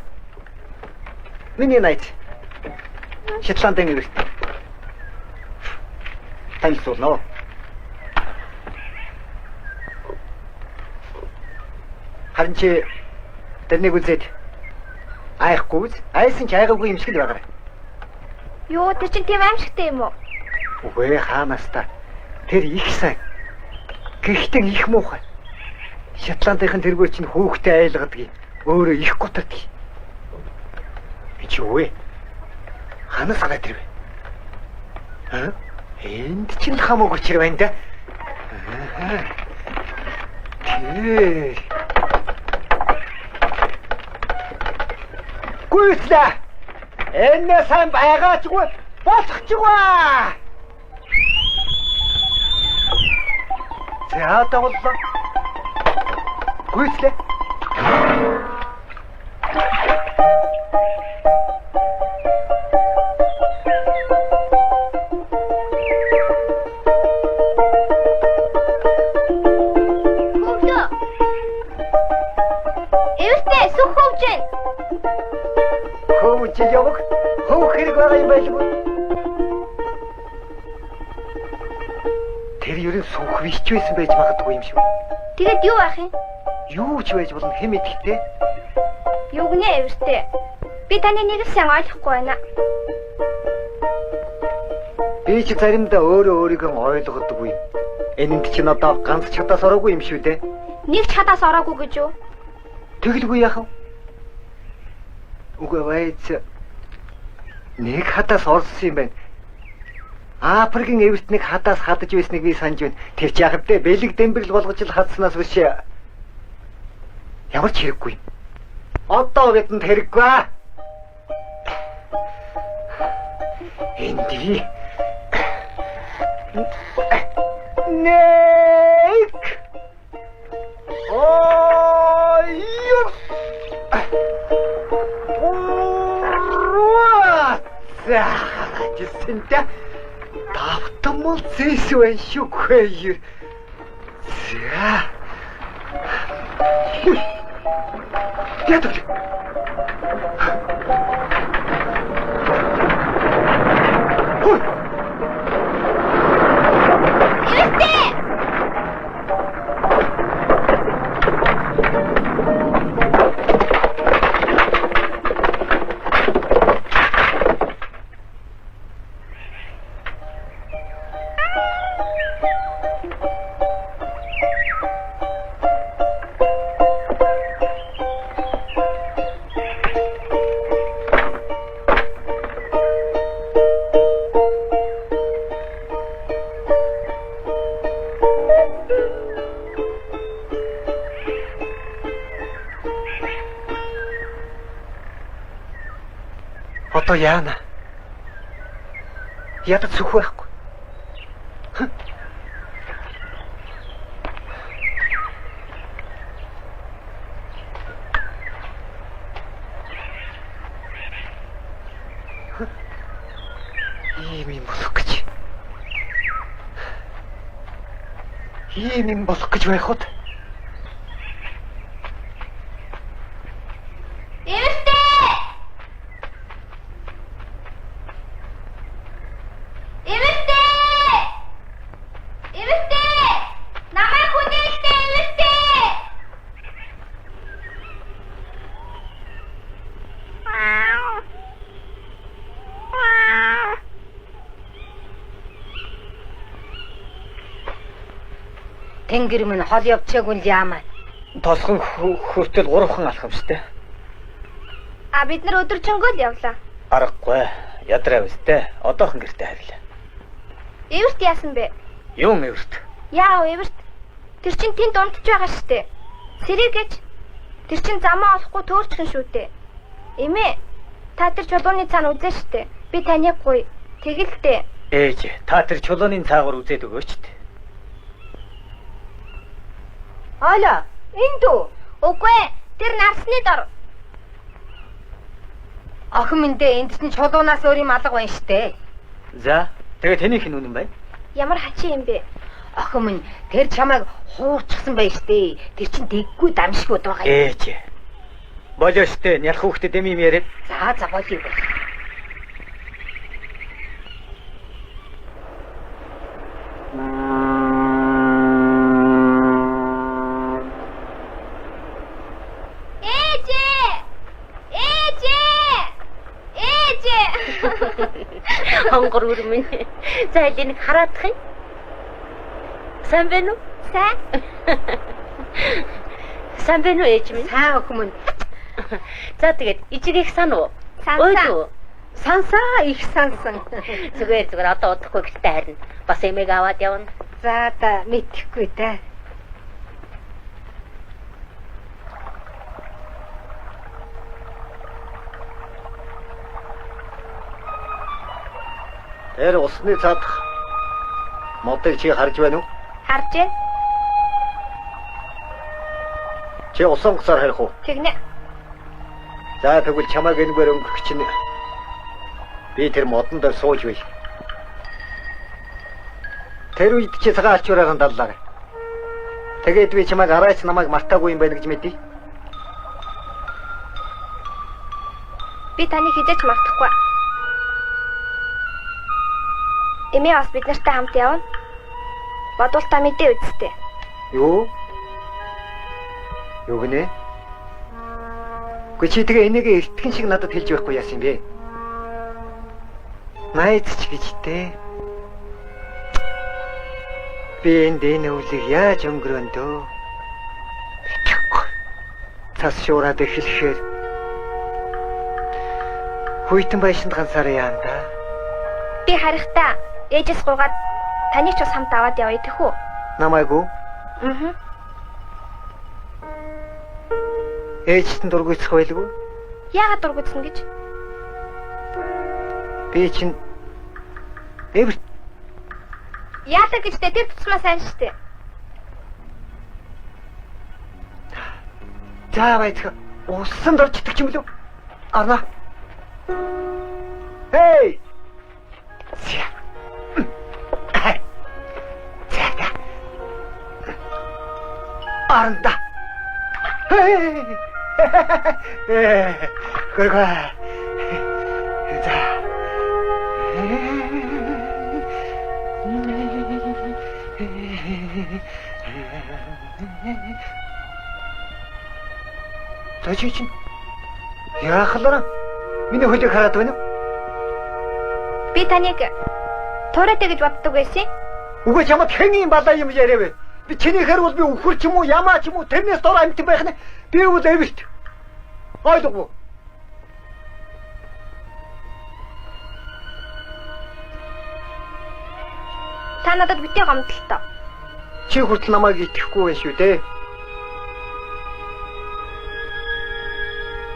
Миний найз. Шотландын ирэх. Танилцуулно. Харин чи тэрнийг үзээд айхгүй айсан ч айгаагүй юм шиг л байгаа. Юу тэр чинь тийм аимшигтай юм уу? Үгүй хаанаас та тэр их сайн. Гэхдээ их муухай. Шотландын тэргүй чинь хүүхдээ айлгадаг. Өөрөө их гутардаг. Би ч үгүй. Ханаас гараад ирвэ? Энд чинь хамаагүй ч байна да. Гүйцлээ. Энэ сайн байгаачгүй Болчихваа. За одоо боллоо. Гүйцлээ. Эвэртэй сүх хөвж байна. Хөвж явах. Хөвөх хэрэг байгаа юм байлгүй. Тэр ерөн сүнх биш ч байсан байж магадгүй юм шүү. Тэгээд юу ах юм? Юу ч байж болно хэн мэдэхтэй. Юу гинэ эвэртэй? Би таны нэг л сайн ойлгохгүй байна. Би ч заримдаа өөрийгөө ойлгодоггүй. Энэнд чинь одоо ганц чадаас ороогүй юм шүү дээ. Нэг ч хадаас ороогүй гэж юу? Тэгэлгүй яах вэ? Үгүй байж нэг хадаас орсон юм байна. Африкийн эвэртнийг хадаас хадаж байсныг би санаж байна. Тэр ч яах вэ? Бэлэг дэмбэрл болгож л хадснаас биш. Ямар ч хэрэггүй. Одоо бидэнд хэрэггүй. Энд би Нэг Ой! Жисэнтэй давтамал зэсвэн шүхэй. За. Ятаг. Хой. Одоо яана? Ядаж сүх байхгүй. Ийм болох гэж. Ийм болох гэж байх уу? Тэнгэр минь хол явчихаагүй л яамаа. Толхон хүртэл 3хан алах юм штэ. А бид нар өдөржингөө л явлаа. Аргагүй. Ядраа үстэй. Одоохон гэртээ харьлаа. Эвэрт яасан бэ? Юун эвэрт? Яа эвэрт? Тэр чин тэнд унтж байгаа штэ. Сэрэгэж. Тэр чин замаа олохгүй төөрчгөн шүү дээ. Эмээ, та тэр чулууны цаана үзэн штэ. Би танихгүй. Тэгэлтэй. Ээж, та тэр чулууны цаагаар үзээд өгөөч дээ. Алаа, энд үү? Үгүй, тэр нарсны дор. Охин минь дээ энд чинь чулуунаас өөр юм алга байна штэ. За, тэгээ тэнийх нь үнэн бай. Ямар хачи юм бэ? Охин минь тэр чамайг хуурчихсан байна штэ. Тэр чинь дэггүй дамшгууд байгаа юм. Ээж. Болоо штэ, нялх хүүхдэд юм яриад. За болий бол. Хонгор үрмэн. За энийг хараадах юм. Сайн байна уу? Сайн. Сайн байна уу ээж минь? Сайн охин минь. За тэгээд ижиг их сан уу? Сансаа. Сансаа их сансан. Зүгээр одоо удахгүй гэртээ харна. Бас эмээг аваад явна. За та мэдхгүй та. Тэр усны цаадах модыг чи харж байна уу? Харж байна. Чи усан гусаар харих уу? Тэгнэ. За тэгвэл чамайг энэгээр өнгөрөх чинь би тэр модон дээр сууж бай. Тэр үед чи цагаан алчуураар даллаа. Тэгээд би чамайг арайч намайг мартаагүй юм байна гэж мэдээ. Би таныг хизээч мартахгүй. Эмээ бас бид нартай хамт явна. Бодвол та мэдээ үсттэй. Юу? Юу гэнэ? Гэхдээ чи тэгээ энийг эртгэн шиг надад хэлж байхгүй яасан юм бэ? Найз ч гэжтэй. Би энэ өвлийг яаж өнгөрөөндөө? Цас шуураад эхлэхээр хүйтэн байшинд ганцаараа яанда. Би харихтаа ээжээс гуйгаад таныг ч бас хамт аваад явъя тэхүү. Намайг уу? Аа. Ээжтэн дургуйцах байлгүй? Яагаад дургуйцна гэж? Би чинь эвэр Яадаг гэжтэй тэр туцмаа сайн штэ. за байцгаа усан дорчдаг юм лөө. Арна. Хей! Зя. Зяга. Арнда. Хей! 그러고 자. 도대체 야, халараа. Миний хөлийг хараад байна уу? Би таныг туурайтай гэж боддог байсан. Үгүй чамд хэн юм балаа юм яриа вэ? Би чинийхээр бол би өвхөр ч юм уу, ямаа ч юм уу, тэрнээс дор амт байх нэ. Би бол эвэрт. Ойлгов. Та надад битээ гомдолтой. Чи хүртэл намайг итгэхгүй байх шүү дээ.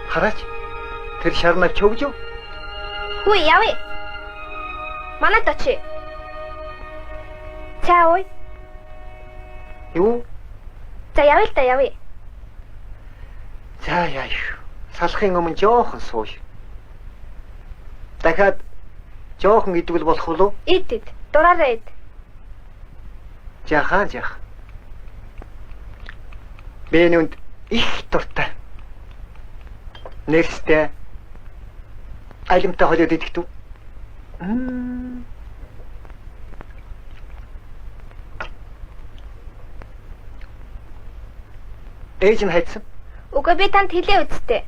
Хараач. Тэр шарнаа чөвж юу? Хүү явъя. Манайд очие. Цаа ой. Юу? За явъя л да явъя. За яа. Салахын өмнө жоохон сууя. Дахиад жоохон идвэл болох уу? Ид. Дураараа ид. Жахан. Би нүнд их дуртай. Нэрстэй. Айлмтай холиод идэхтүү. Ээж нь хайцсан. Үгүй би танд хэлээ үсттэй.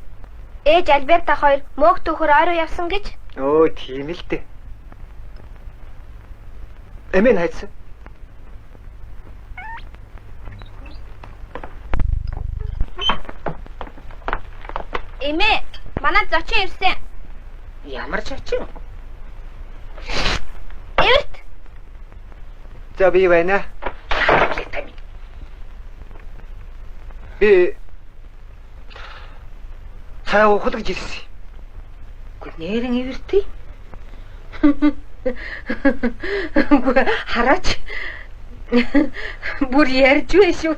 Ээж Альберта хоёр мөг төхөр ойроо явсан гэж. Өө тийм л дээ. Эмээ нь хайцсан. Эмээ, манай зочин ирсэн. Ямар зочин? Эвэрт. За би байна. Би цаа уухад гэж ирсэн. Гэхдээ нэрэн ивэртэй. Үгүй хараач. Бүр ярьж байна шүү.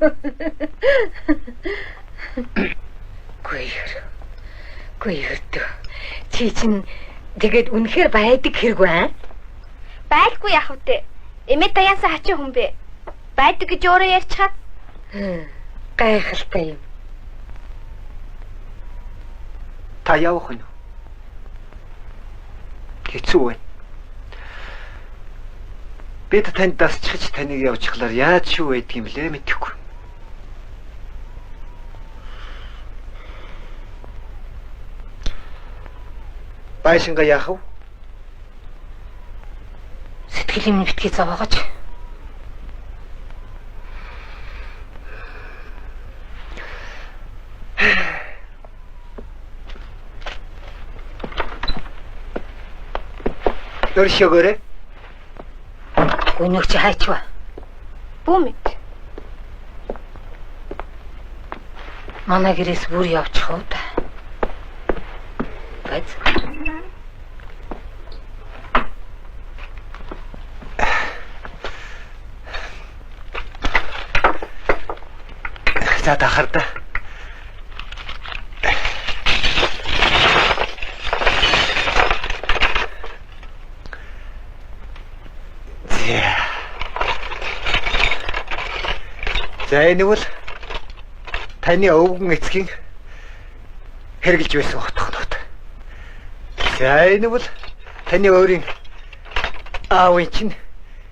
Гүй юу. Чи чинь тэгээд үнэхээр байдаг хэрэггүй аа? Байлгүй яах вэ? Эмээ таяасан хачин хүн бэ. Байдаг гэж өөрөө ярьчихад. Гайхалтай юм. Та явах нь. Хэцүү байна. Бид танд дасчихж таныг явуулчихлаар яаж шүү байдг юм лээ мэдэхгүй. Байшингаа яах вэ? Сэтгэл юм битгий зовоогооч. Өршөөгөөрэй. Өнөөгч хайчва. Бүүмэд. Манай гэрээс бүр явчих уу та. Байц. За тахар да. За энэ бол таны өвгөн эцгийн хэрглэж байсан утгад. За энэ бол таны өөрийн аавын чинь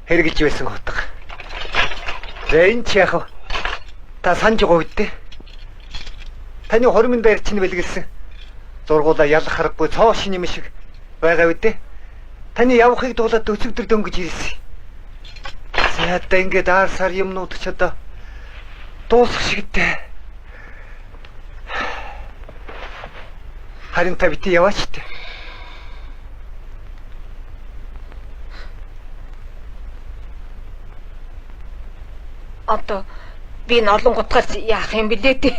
хэрглэж байсан утга. За энэ ч яг та санаж байгаа үедээ таны хормын дээр чинь бэлгэлсэн зургуулаа ялах харахгүй цоо шин юм шиг байгаа үедээ таны явахыг дуулаад өсөгдөр дөнгөж ирсэн. За одоо ингээд аар сар юмнууд ч одоо дуусах шигтэй. Харин та бити яваач тээ. Одоо би норлон гутгаас яах юм бэлээ дээ.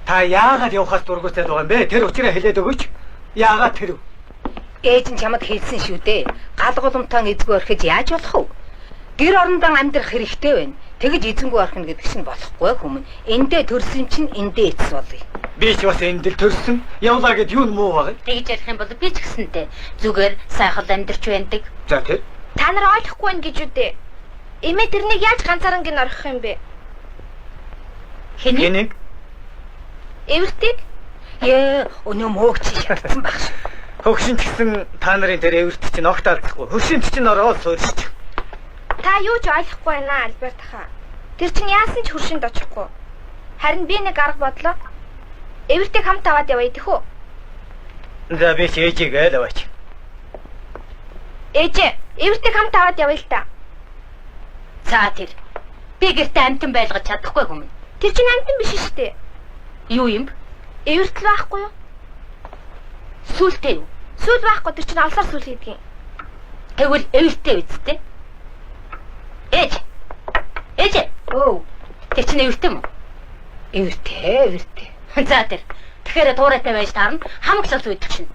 Та яагаад явахаас дургуйтай байгаа юм бэ? Тэр учраа хэлээд өгөөч. Яагаад тэр? Ээж нь чамд хэлсэн шүү дээ. Галгууламтан эзгүй орхиж яаж болох вэ? Гэр орондоо амьдрах хэрэгтэй байна. Тэгэж эзэнгүй орхино гэдэг чинь болохгүй хүмүн. Эндээ төрсөн чинь эндээ эцэс болъё. Би ч бас энд л төрсөн. Явлаа гэд юу муу байгаа? Тэгж ярих юм бол би ч гэсэнтэй зүгээр сайхан амьдарч байдаг. За тэр. Та нар ойлгохгүй байна гэж үдээ. Эмээ тэрнийг яаж ганцаараа гин орхих юм бэ? Хэнийг? Эвэртийг? Өнөө мөөгч шатсан баг шүү. Хөгшин ч гэсэн та нарын тэр эвэрт чинь огт алдахгүй. Хөгшин чинь ороод суурьч. Та юу ч ойлгохгүй байна Альберт хаа. Тэр чинь яасан ч хөршинд очихгүй. Харин би нэг арга бодлоо. Эвэртийг хамт аваад явъя тэхүү. За би ч ээжийг айл аваач. Ээжээ, эвэртийг хамт аваад явъя л та. За тэр. Би гэртээ амтан байлгаж чадахгүй хүмүн. Тэр чинь амтан биш шүү дээ. Юу юм? Эвэрт л байхгүй юу? Сүултэй юу? Сүүл байхгүй тэр чинь алсаар сүүл хийдэг юм. Тэгвэл эвэртэй үсттэй. Ээж. Оо. Тэр чинь эвэртэй юм уу? Эвэртэй. За тэр. Тэгэхээр туурайтай байж таарна. Хамаг цус үйдэг чинь.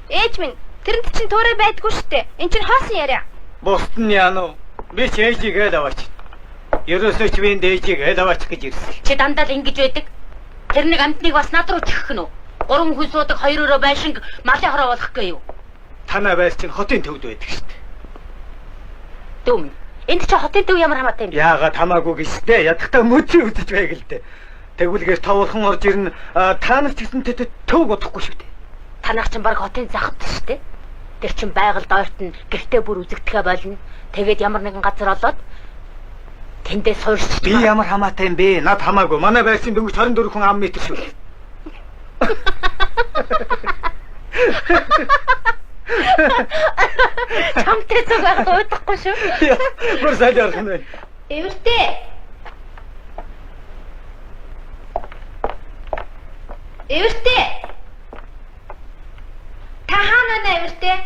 Ээж минь, тэрэнд чинь туурай байдгүй шүү дээ. Энд чинь хоосон яриа. Бусд нь яана уу? Би ч ээжийг айл аваач. Ерөөсөө ч би ээжийг айл аваач гэж ирсэн. Чи дандаа л ингэж байдаг. Тэр нэг амтныг бас над руу чихэх нь үү? 3 хүн суудаг 2-ороо байшинг малын хороо болох гээ юу? Танаа байс чинь хотын төвд байдаг шүү дээ. Дүм. Энд чи хотын төв ямар хамаатай юм бэ? Яагаад хамаагүй гэжтэй ядахтаа мөчөө үзэж байг л дээ. Тэгвүлгээс тавуулхан орж ирнэ. Та нар ч гэсэн төв бодохгүй шүү дээ. Танах чинь баг хотын захад шүү дээ. Тэр чин байгальд ойрт нь гэртээ бүр үзэгдэхэ болно. Тэгээд ямар нэгэн газар олоод тэндээ суурьч. Би ямар хамаатай юм бэ? Над хамаагүй. Манай байшин дөнгөж 24 хүн ам метр шүү. Чамтай зүгээр дуудахгүй шүү. Бүр сайн ярих юм байна. Эвэртэй. Эвэртэй. Та хаана нэ эвэртэй?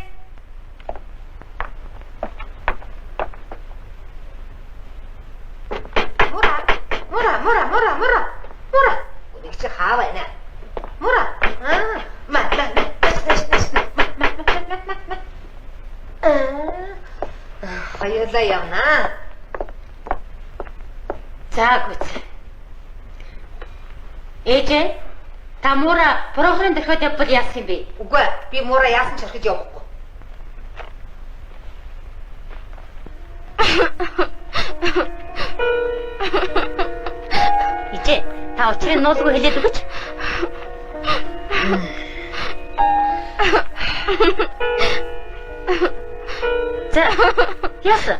Мура. Үнийг чи хаа байна? Мура. Баярлалаа явна. За гүц. Ээжээ, та муура програм дөрөхөд явбал яасан юм бэ? Үгүй би муура яасан ч орхиж явахгүй. Ээжээ, та учрыг нуулгүй хэлээд өгөөч. За, яасан?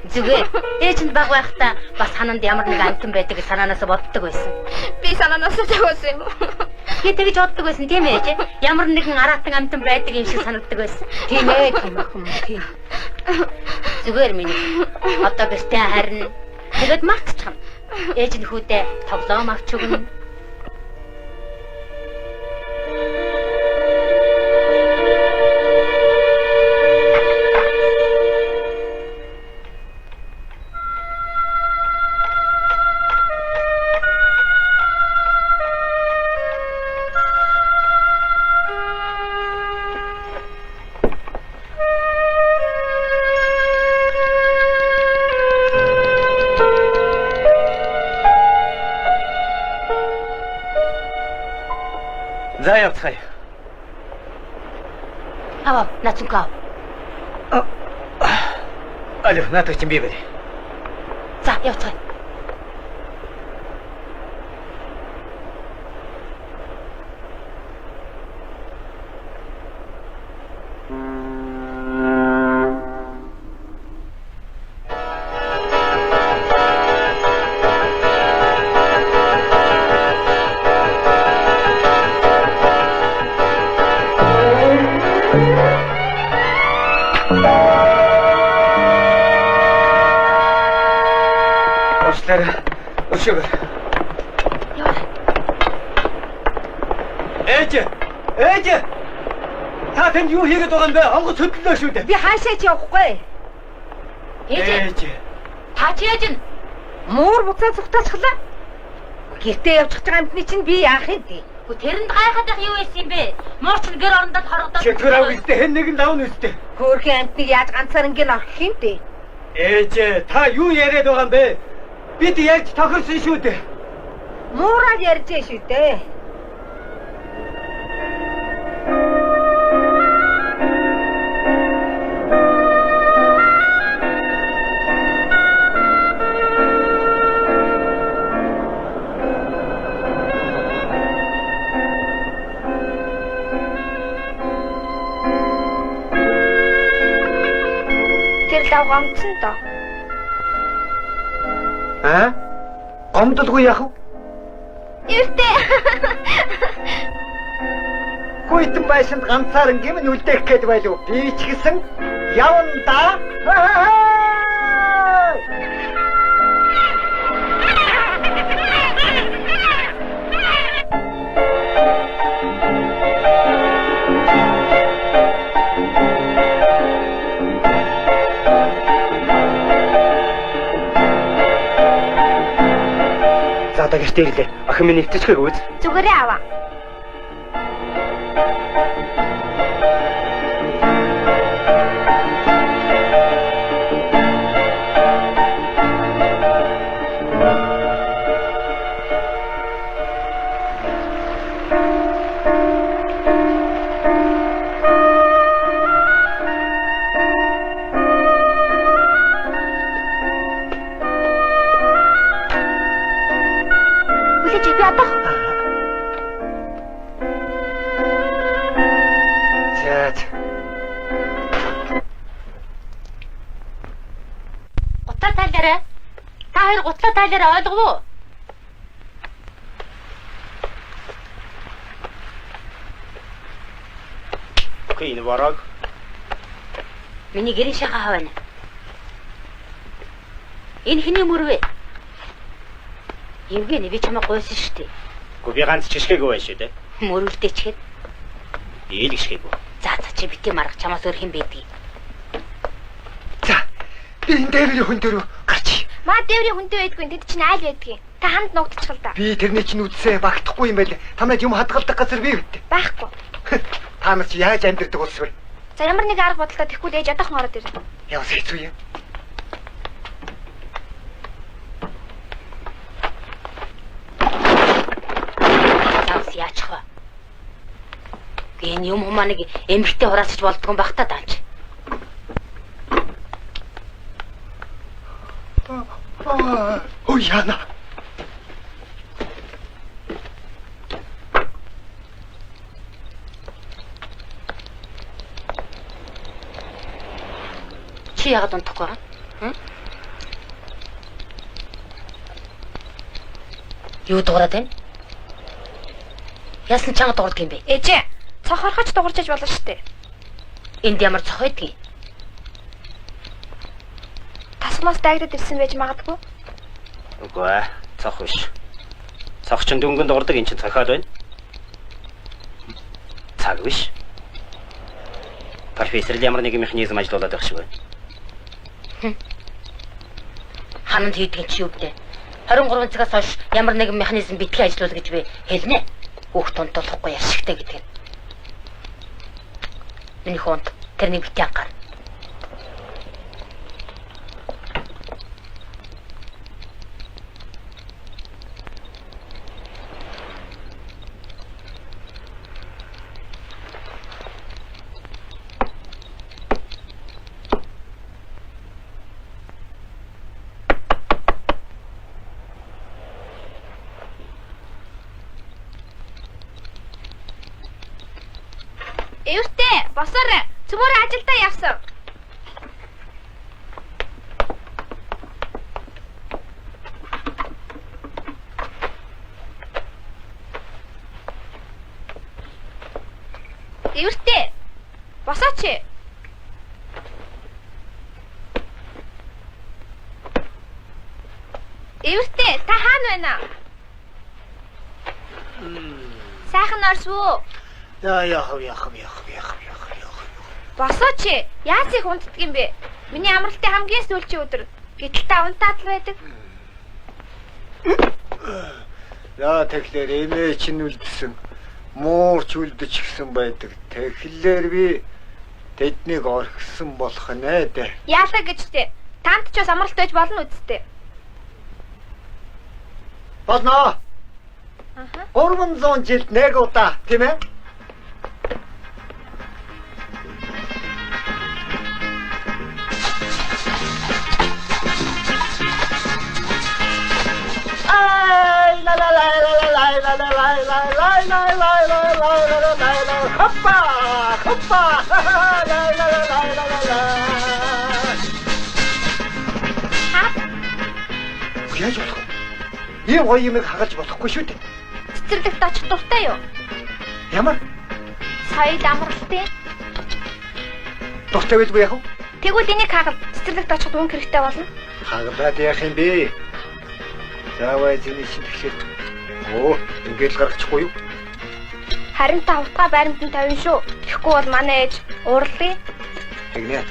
Зүгээр. Ээжинд баг байхдаа бас хананд ямар нэг амтан байдаг санаанаас боддог байсан. Би санаанаас тагсан юм уу? Би тэгж боддог байсан тийм ээ. Ямар нэгэн аратан амтан байдаг юм шиг санагддаг байсан. Тийм ээ, тийм охин тийм. Зүгээр миний. Одоо гэртээ харна. Тэгээд мартчихна. Ээж нь хүүдээ тоглоом авч өгнө. За явцгаая. Аваа, нацунгаа. Алё, наатах чинь би бай. За, явцгаая. Өшөг. Яа. Ээж. Та тэнд юу хийгээд байгаа юм бэ? Онгоц хөдлөлөө шүү дээ. Би хаашаа ч явахгүй. Ээж. Та чи яаж н? Муур буцаа зүгтаачлаа. Гэртээ явчих байгаа амтны чинь би яах юм бэ? Гү тэрэнд гайхаад байх юу байсан юм бэ? Мууч нь гэр орондоо хорогдоод. Чигэр авъя хэн нэг нь давна үстэй. Хөөрхөн амтныг яаж ганцаар ингээд орох юм бэ? Ээж, та юу яриад байгаа юм бэ? Бид ярьж тохирсон шүү дээ. Муураар ярьж шүү дээ. Тэр лав гомцсон доо. Гомдолгүй яах вэ? Эртээ. Хүйтэн байшинд ганцаар гэмн үлдээх гээд байлуу. Би ч гэсэн явна да. За одоо гэртээ ирлээ. Охин минь нэвтчихээг үз. Зүгээрээ аваа. Гутлаа тайлаараа ойлгов уу? Окей, энэ бараг. Миний гэрийн шахаа хавна. Энэ хэний мөр вэ? Евгений би чамайг гойсон шүү дээ. Гү би ганц чишгээгүй байх шүү дээ. Мөрөлдөө чихэд. Ээлгшгээгүй. За чи битгий марга чамаас өөр хэн байдгийг. За би энэ дээврийн хүн дээр гарч. Маа дээврийн хүнтэй байдгүй. Тэд чинь айл байдгийг. Та ханд нугдчихвал да. Би тэрний чинь үдсээ багтахгүй юм байл. Тамад юм хадгалдаг газар бий бит. Байхгүй. Та нар чи яаж амьдэрдэг улс вэ? За ямар нэг арга бодлоо тэхгүй ээж одоохон ороод ирнэ. Явс хэцүү юм. Явс яачих вэ? Энэ юм humаныг эмхтэй хураасч болдгоо багтаа даанч. Ой яна. Чи яагаад унтахгүй байгаа? Хм? Юу дуурайд байна? Яасан чанга дуурдаг юм бэ? Ээжээ, цох орхож дуурж иж болно штэ. Энд ямар цох байдгийг? Тасмаас дайгдад ирсэн байж магадгүй. Үгүй ээ, цох биш. Цох ч дөнгөнд дуурдаг, эн чинь цохиод байна. Цаг биш. Профессор ямар нэгэн механизм ажиллаулаад байх шиг байна. Хананд хийдэг чи юу гэдэг? 23 цагаас хойш ямар нэгэн механизм битгий ажиллуул гэж би хэлнэ. Хүүхд тунтуулахгүй яшигтай гэдэг. Миний хүнд тэрний битгий ангаар. Эвэртэй, босоор цөмөр ажилдаа явсан. Эвэртэй, босооч. Эвэртэй, та хаана байна? Сайхан орсвоо. Яах. Босооч. Яаж их унтдаг юм бэ? Миний амралтын хамгийн сүүлчийн өдөр. Гэтэл та унтаад л байдаг. Яа тэгэхээр эмээ чинь үлдсэн. Муурч үлдэж гисэн байдаг. Тэгэхээр би тэднийг орхисон болох нэ дээ. Яалаа гэжтэй. Танд ч бас амралт байж болно үсттэй. Болно. 300 жилд нэг удаа, тийм ээ? Яаж болох вэ? Ийм гоё юмыг хагалж болохгүй шүү дээ. Цэцэрлэгт очих дуртай юу? Ямар? Соёл амралтын. Дуртай байлгүй яах вэ? Тэгвэл энийг хагал цэцэрлэгт очих мөнгө хэрэгтэй болно. Хагалаад яах юм бэ? Заавал зэний чинь тэгэхээр. Ингээд л гаргачихгүй юу? Харин та утгаа байрамтан тавина шүү. Тэгэхгүй бол манай ээж уурлаа. Тэгнэ.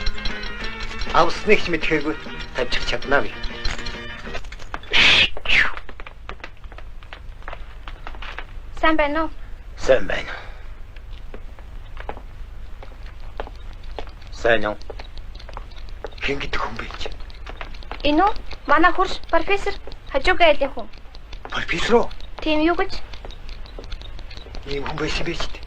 Авсныг ч мэдхээгүй тавьчих чаднаа би. Сайн байна уу? Сайн байна. Сайн уу? Хэн гэдэг хүн бэ чи? Энэ үү? Манай хурш профессор хажуугийн айлын хүн. Профессор уу? Тийм юу гэж? Ийм хүн байсан байж дээ.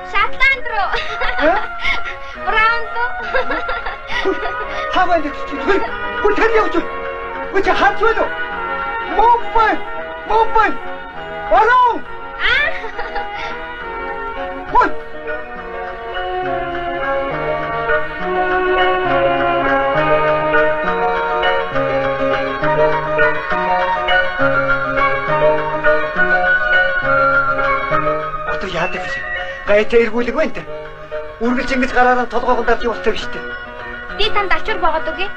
Шотланд руу. Браунд руу. Хаваа нэг чинь. Хөтөр явж. Хөтөр хаач вэ? Моппай. Араа. Хөөе. Ото яадаг гэж. Гайтай эргүүлэг байна те. Үргэлж ингэж гараараа толгоогоо дарж явуулдаг шүү дээ. Би танд ачуур богоод үгүй.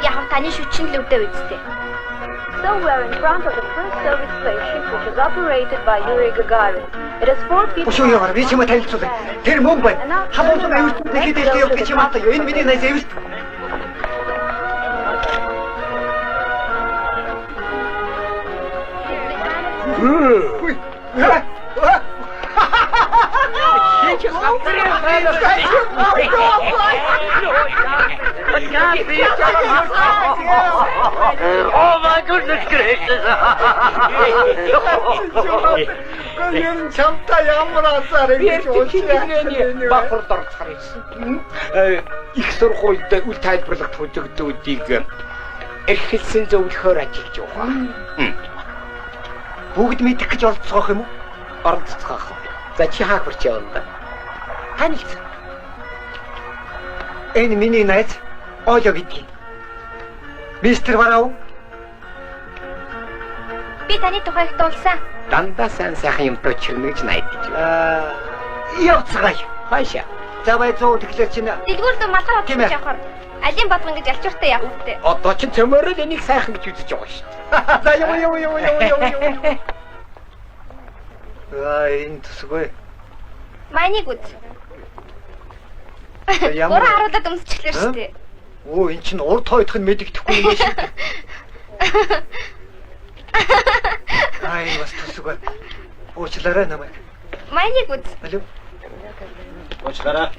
Яг таны шүтчин л өвдөө үсттэй. So we are in front of the first service station which is operated by Yuri Gagarin. It is 4 feet. Бушуу яваар би чимээ танилцуулъя. Тэр мөн байна. Халуун эвэрт нэхэд дэжтэй явах гэж юм аа. Энэ миний найз эвэрт. Oh my goodness gracious. Гэн чамтай ямар азар ингэж уулзсан. Бахард орцохоор ирсэн. Их сургуульд үл тайлбарлах төлөвлөлтүүдийг эрхэлсэн зөвлөхөөр ажиллаж байгаа. Бүгд мэдэх гэж оролцоох юм уу? Оролцоох. За чи хаахварч явна. Танилц. Энэ миний найз Олё гэдгийг. Мистер Варав. Би таны тухайг дуулсан. Дандаа сайхан юмтай чирнэж найдаж байна. Явцгаая. Хаашаа. За бай зөө тэгэхээр чинь Дэлгүүр дөө малгай Тийм ээ. авчих явахаар. Алин бадган гэж алчууртай явах үстэй. Одоо ч цөмөрөл энийг сайхан гэж үзэж байгаа шүү дээ. За яа. Энэ төсгөө. Майныг үз. Ямар Гурван харуулад өмсчихлээ шүү дээ. Оо эн чинь урд хойтох нь мэддэхгүй юм биш үү? Ай бас төсгөө. Уучлаарай намайг. Майныг үз. Алуу. Уучлаарай.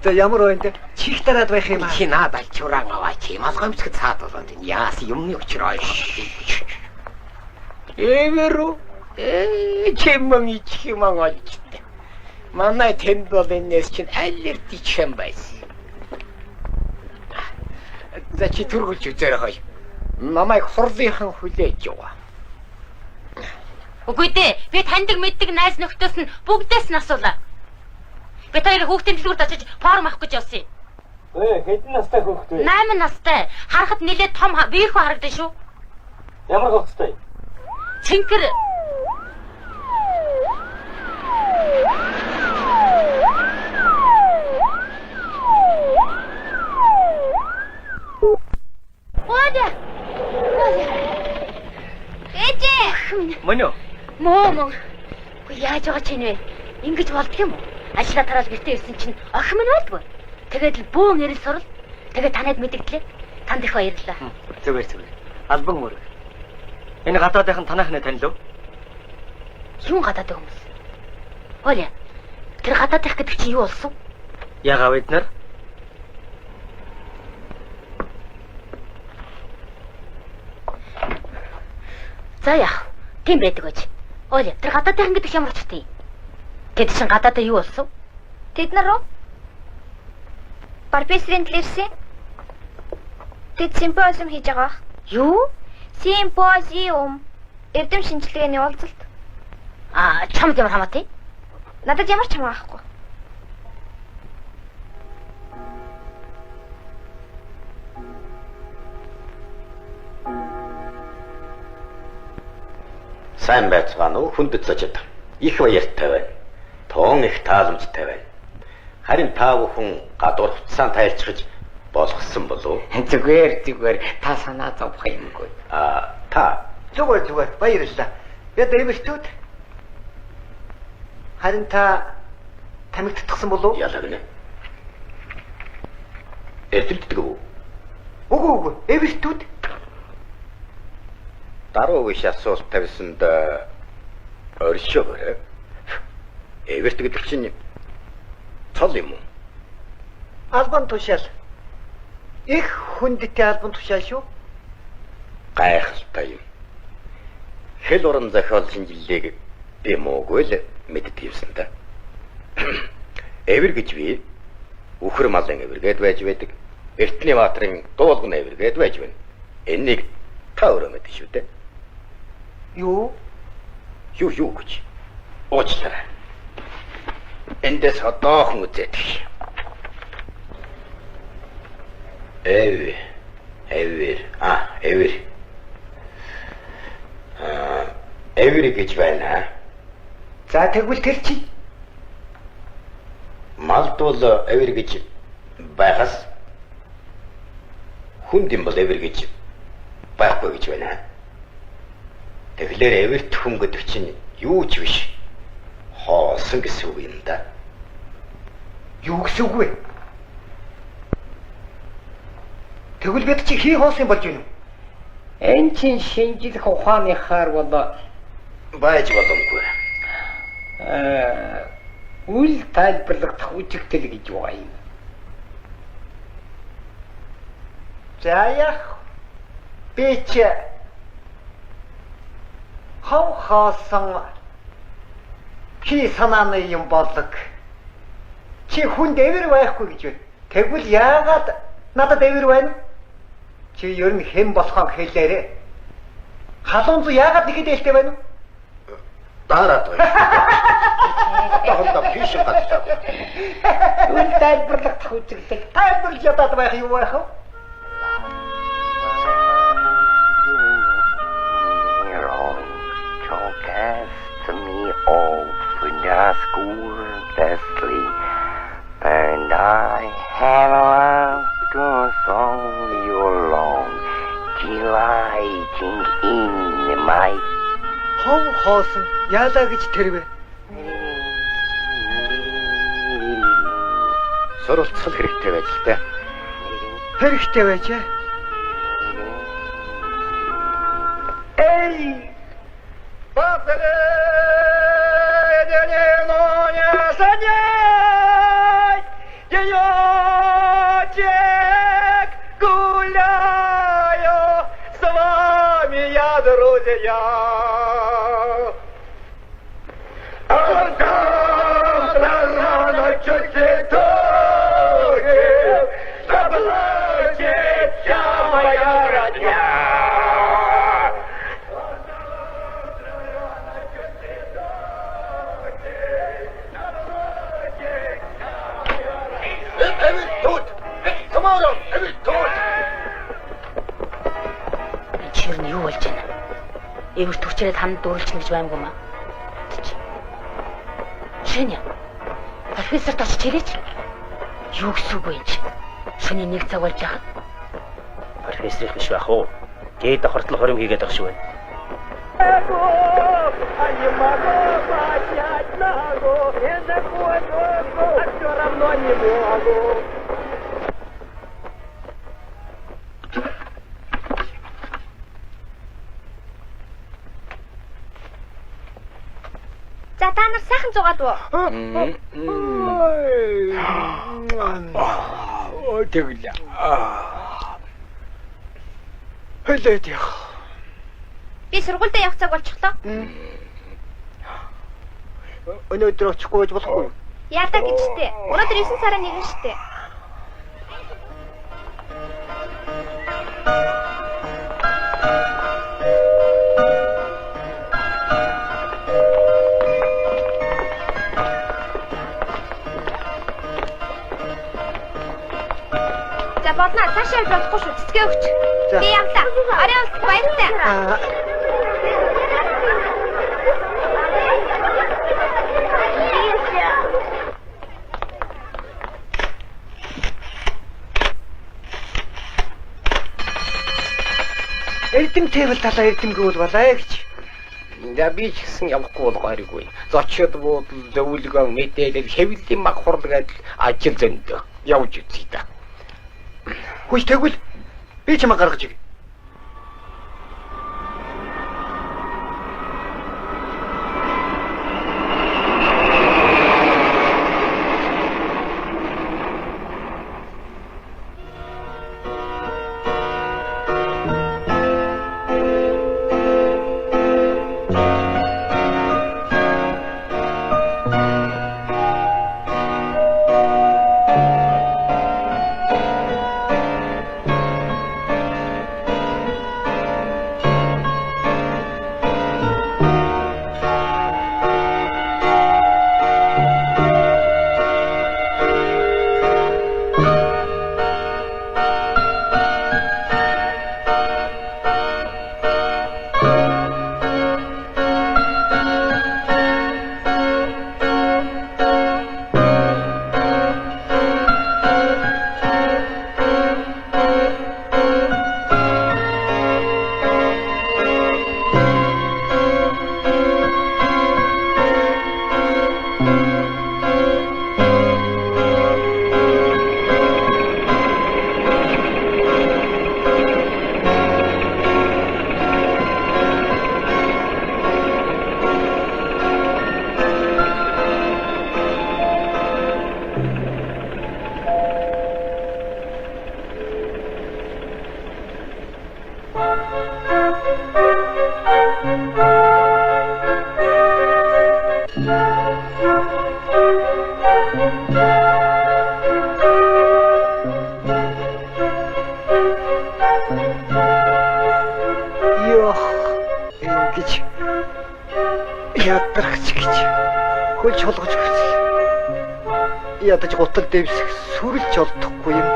За ямар ойнд чих дараад байх юм аа. Чи надад чуран аваач. Масгамчг цаад болоод яас юмны учраа. Эверо. Чимэн ичих юм олж. Манай тэнд бол энэс чинь алерт ичих юм байсан. За чи түргүүлж үзээрэй хой. Намайг хурлынхан хүлээж яваа. Үгүй дээ. Би таньдаг мэддэг найз нөхдөс нь бүгдээс нь асуулаа. Би тэр хүүхдийн дэлгүүрт очиж форм авах гэж явсан юм. Хэдэн настай хүүхэд вэ? 8 настай. Харахад нэлээд том биерхүү харагдсан шүү. Ямар хүүхэдтэй? Цэнхэр. Оля. Ээжээ. Мөнөө. Мөө. Үгүй яаж байгаа чинь вэ? Ингэж болдго юм уу? Ажлаа тараал гэртээ ирсэн чинь охин минь болдгоо. Тэгээд л бөөн ярил сурал. Тэгээд танад мэдгдлээ. Танд их баярлалаа. Зүгээр. Албан мөр. Энэ гадаадынхан танайхны танил уу? Юун гадаад хүмүүс? Оля. Тэр гадаад их гэдэг чинь юу болсон? Ягаа бид нар? За яах? Тийм байдаг байж. Оля, тэр гадаадын гэдэг ямар ч тийм. Тэд чинь гадаадаа юу болсон? Тэд нар уу? Профессорын төлөрсөн. Тэд симпозиум хийж байгаа. Юу? Симпозиум. Эрдэм шинжилгээний уулзалт. Чамд ямар хамаатай? Надад ямар ч хамаахгүй. Сайн байцгаана уу хүндэт зочид. Их баяртай байна. Тоон их тааламжтай байна. Харин та бүхэн гадуур хуцаан тайлцгаж болгосон болов? Зүгээр та санаа зовх юмгүй. Та Зүгээр баярлалаа. Яд эвэртүүд. Харин та тамигдчихсан болов? яалаа гинэ. Эрдэлтдэг үү? Үгүй эвэртүүд. Даруу виш асуулт тавьсанд оршоогоо. Эверт гэдэг чинь цол юм уу? Албан тушаал. Их хүндэт албан тушаал шүү. Гайхалтай юм. Хэл уран зохиол шинжилгээг би муугүй л мэддэвсэн та. Эвэр гэж би үхэр малын эвэргээд байж байдаг. Эртний баатрын дуулгын эвэргээд байж байна. Энийг та өөрөө мэдэн шүү дээ. Юу гэж. Уучлаарай. Эндээс одоохон үзээд. Эвэр. Эвэр гэж байна. за тэгвэл тэр чи Малдвал эвэр гэж байгаас хүнд юм бол эвэр гэж байхгүй гэж байна. Тэгэхээр эвэрт хүн гэдэг чинь юу ч биш. Хоосон гэсэн үг юм да. Юу гэсэн үг вэ? Тэгвэл бид чи хий хоосон болж байна уу? Энэ чинь шинжлэх ухааныхаар бол Байж боломгүй. үл тайлбарлагдах үжигдэл гэж байгаа юм. За яах? Би ч хоосон хий санааны юм болог. Чи хүн дэвэр байхгүй гэж байна. Тэгвэл яагаад надад дэвэр байна? Чи ер нь хэн болохоо хэлээрээ. Халуун зу яагаад нэгэд ээлтэй байна уу? Дараад байна. Тохолдоо биш гадтай. Үл тайлбарлагдах үжигдэл Тайлбарлаж ядаад байх юу байх вэ? And I have loved you so long, delighting in my Хоосон яалаа гэж тэрвэ. Суралцах хэрэгтэй байж л та. Хэрэгтэй байж. Эй! Гуляю с вами я, друзья. Чир нь юу болж байна? Эвэр төрчрээд ханд дүүрлчихнэ гэж баймгүй маа. Шинэ. Профессор тач чирээч. Юу гэсэн үг вэ энэ? Шөнийн 1 цаг болж байгаа. Профессор их биш байх уу? Дээд хортол хорим хийгээд байгаа шүү байна. За та нар сайхан зугаад уу? Тэглээ. Хөлөөд яах. Би сургуультай явах цаг болчихлоо. Өнөөдөр очихгүй байж болохгүй. Яадаа гэжтэй. Өнөөдөр 9 сарын 1 штэ. За боднаа цаашаа явж болохгүй шүү. Цэцгээ өгч. Би явлаа. Орой баяртай. Эрдэмтэйвэл талаа эрдэмгүй бол балаа гэж. За би ч гэсэн явахгүй болгооргүй. Зочид буудал зөвлөгөө мэдээлэл хэвлэлийн мах хурлаад ажил зөнд явж үзье да. Хөөж тэгвэл би чамаа гаргаж иг. Йох, ингэж ядрагч гэж хөл чулгаж хүсэл. Ядаж гутал дэвсэх сүрэлж олдохгүй юм.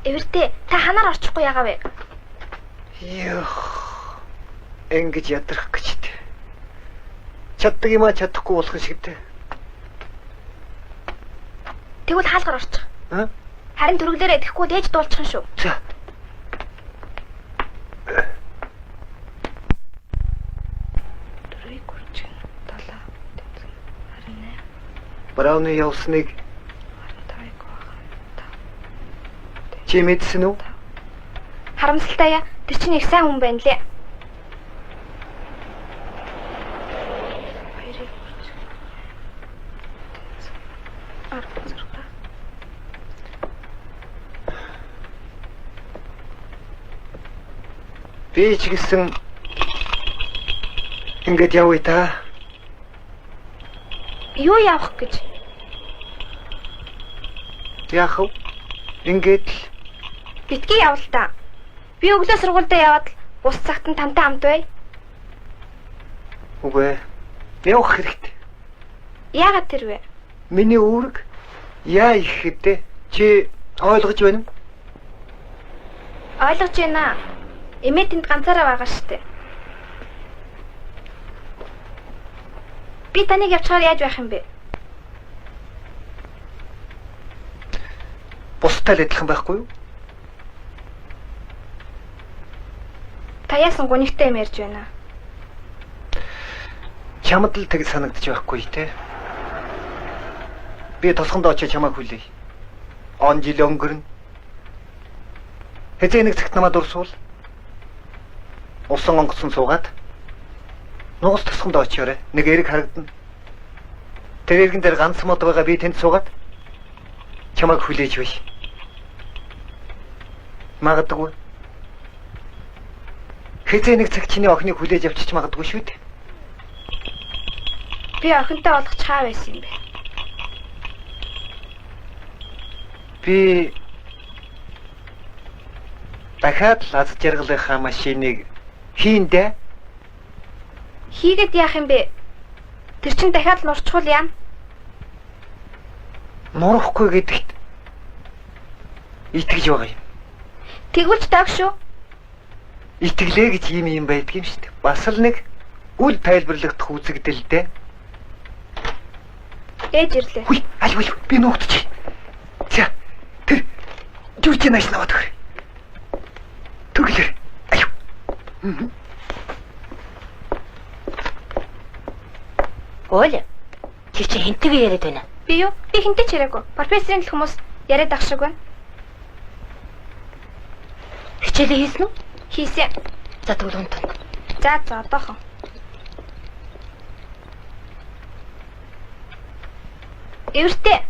Эвэртэй та ханаар орчихгүй яагаа вэ? Йох. Ингэж ядрах гэжтэй. Чаддаг юм а чадахгүй болох шигтэй. Тэгвэл хаалгаар орчих. Аа? Харин төрөглөөрөө идэхгүй дээж дуулчих юм шүү. За. Дөрөв гүрчин 7 28 Брауны явсныг чи мэдсэн үү? Харамсалтай яа. Тэр чинь их сайн хүн байна лээ. Би ч гэсэн ингэж явъя та. Юу явах гэж? Яах вэ? Ингээд л Битгий явал та. Би өглөө сургуультай яваад л бус цагт нь тантай хамт бай. үгүй. Явах хэрэгтэй. Яагаад тэр вэ? Миний үүрэг яа их хэвдэ. Чи ойлгож байна уу? Ойлгож байна. Эмээ тэнд ганцаараа байгаа штэ. Би таныг явчихаар яаж байх юм бэ? Бустай л адилхан байхгүй юу? Та яасан гунигтай юм ярьж байна? Чамд л тэг санагдаж байхгүй те. Би тосгонд очиж чамайг хүлээе. Он жил өнгөрнө. Хэзээ нэг цагт намайг дурсуул. Усан онгоцсон суугаад нугас тосгонд очиорой. Нэг эрэг харагдана. Тэр эргэн дээр ганц мод байгаа би тэнд суугаад чамайг хүлээж бай. Магадгүй. Хэзээ нэг цаг чиний охиныг хүлээж авчиж магадгүй шүү дээ. Би охинтой болох чаа байсан юм бэ? Би дахиад лаз жаргалынхаа машиныг хийндэ. Хийгээд яах юм бэ? Тэр чин дахиад нурчхуул яана. Нурахгүй гэдэгт итгэж байгаа юм. Тэгвэл ч даг шүү. Итгэлээ гэж юм байдаг юм шүү дээ. Бас л нэг үл тайлбарлагдах үзэгдэл дээ. Ээж ирлээ. Хүй, аль би нуугдчих. За, тэр жүжиг нааш наваад өгөр. Төглөр. Аюу. Оля, чи хинтэйгээ яриад байна. Би юу? Би хинтэй ч яриаггүй. Профессорын л хүмүүс яриад ах шиг байна. Хичээлээ хийсэн үү? Хийсэн. За тэгвэл унтана. За одоохон. Эвэртэй.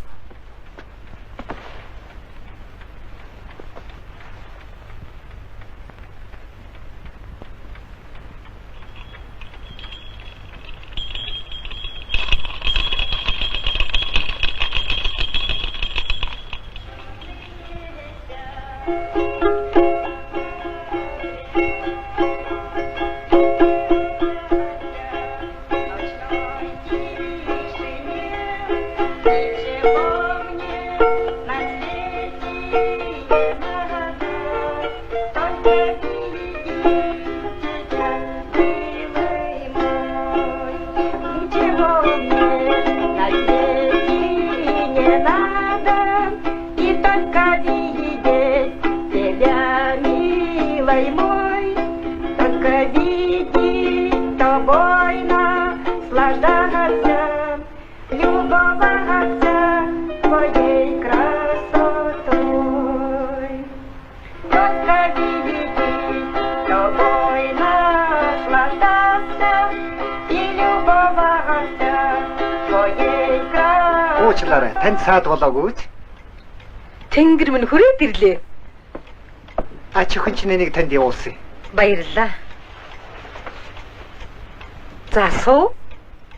Твоей красотой. Только видеть Баярлалаа. Танд саад болоогүй. Тэнгэр минь хүрээд ирлээ. Ач өхөн чинь энийг танд явуулсан. Баярлалаа. За суу.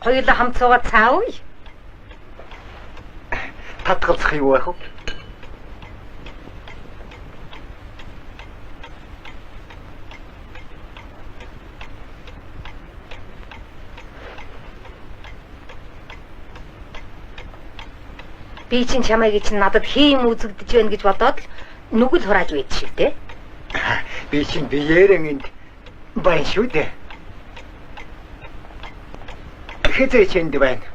Хоёулаа хамт суугаад цаавъя. Татгалзах юу байх вэ? Би чинь чамайг чинь надад хийм үзэгдэж байна гэж бодоод л нүгэл хурааж байд шиг те. Би чинь биеэрээ минь байна шүү дээ. Хэзээ ч энд байна.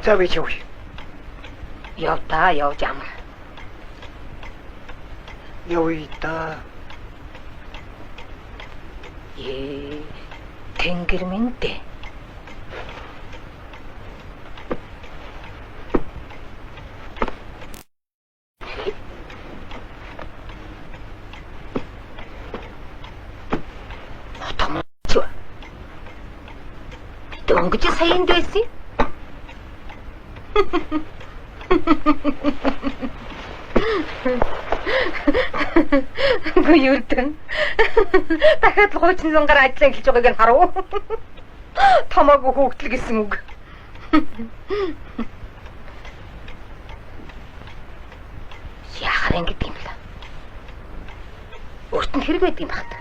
За би ч үгүй. Явдаа явж амаа. Явъя да. Тэнгэр минь дээ. Отомч. Дөнгөж саянд байсан. Гүйүрдэн. Дахиад л хуучин зунгаар ажиллаа эхэлж байгааг нь харав. Томоогүй хөөгдөл гэсэн үг. Яахаар ингэж юм бэ? Өөрт нь хэрэг байд юм багт.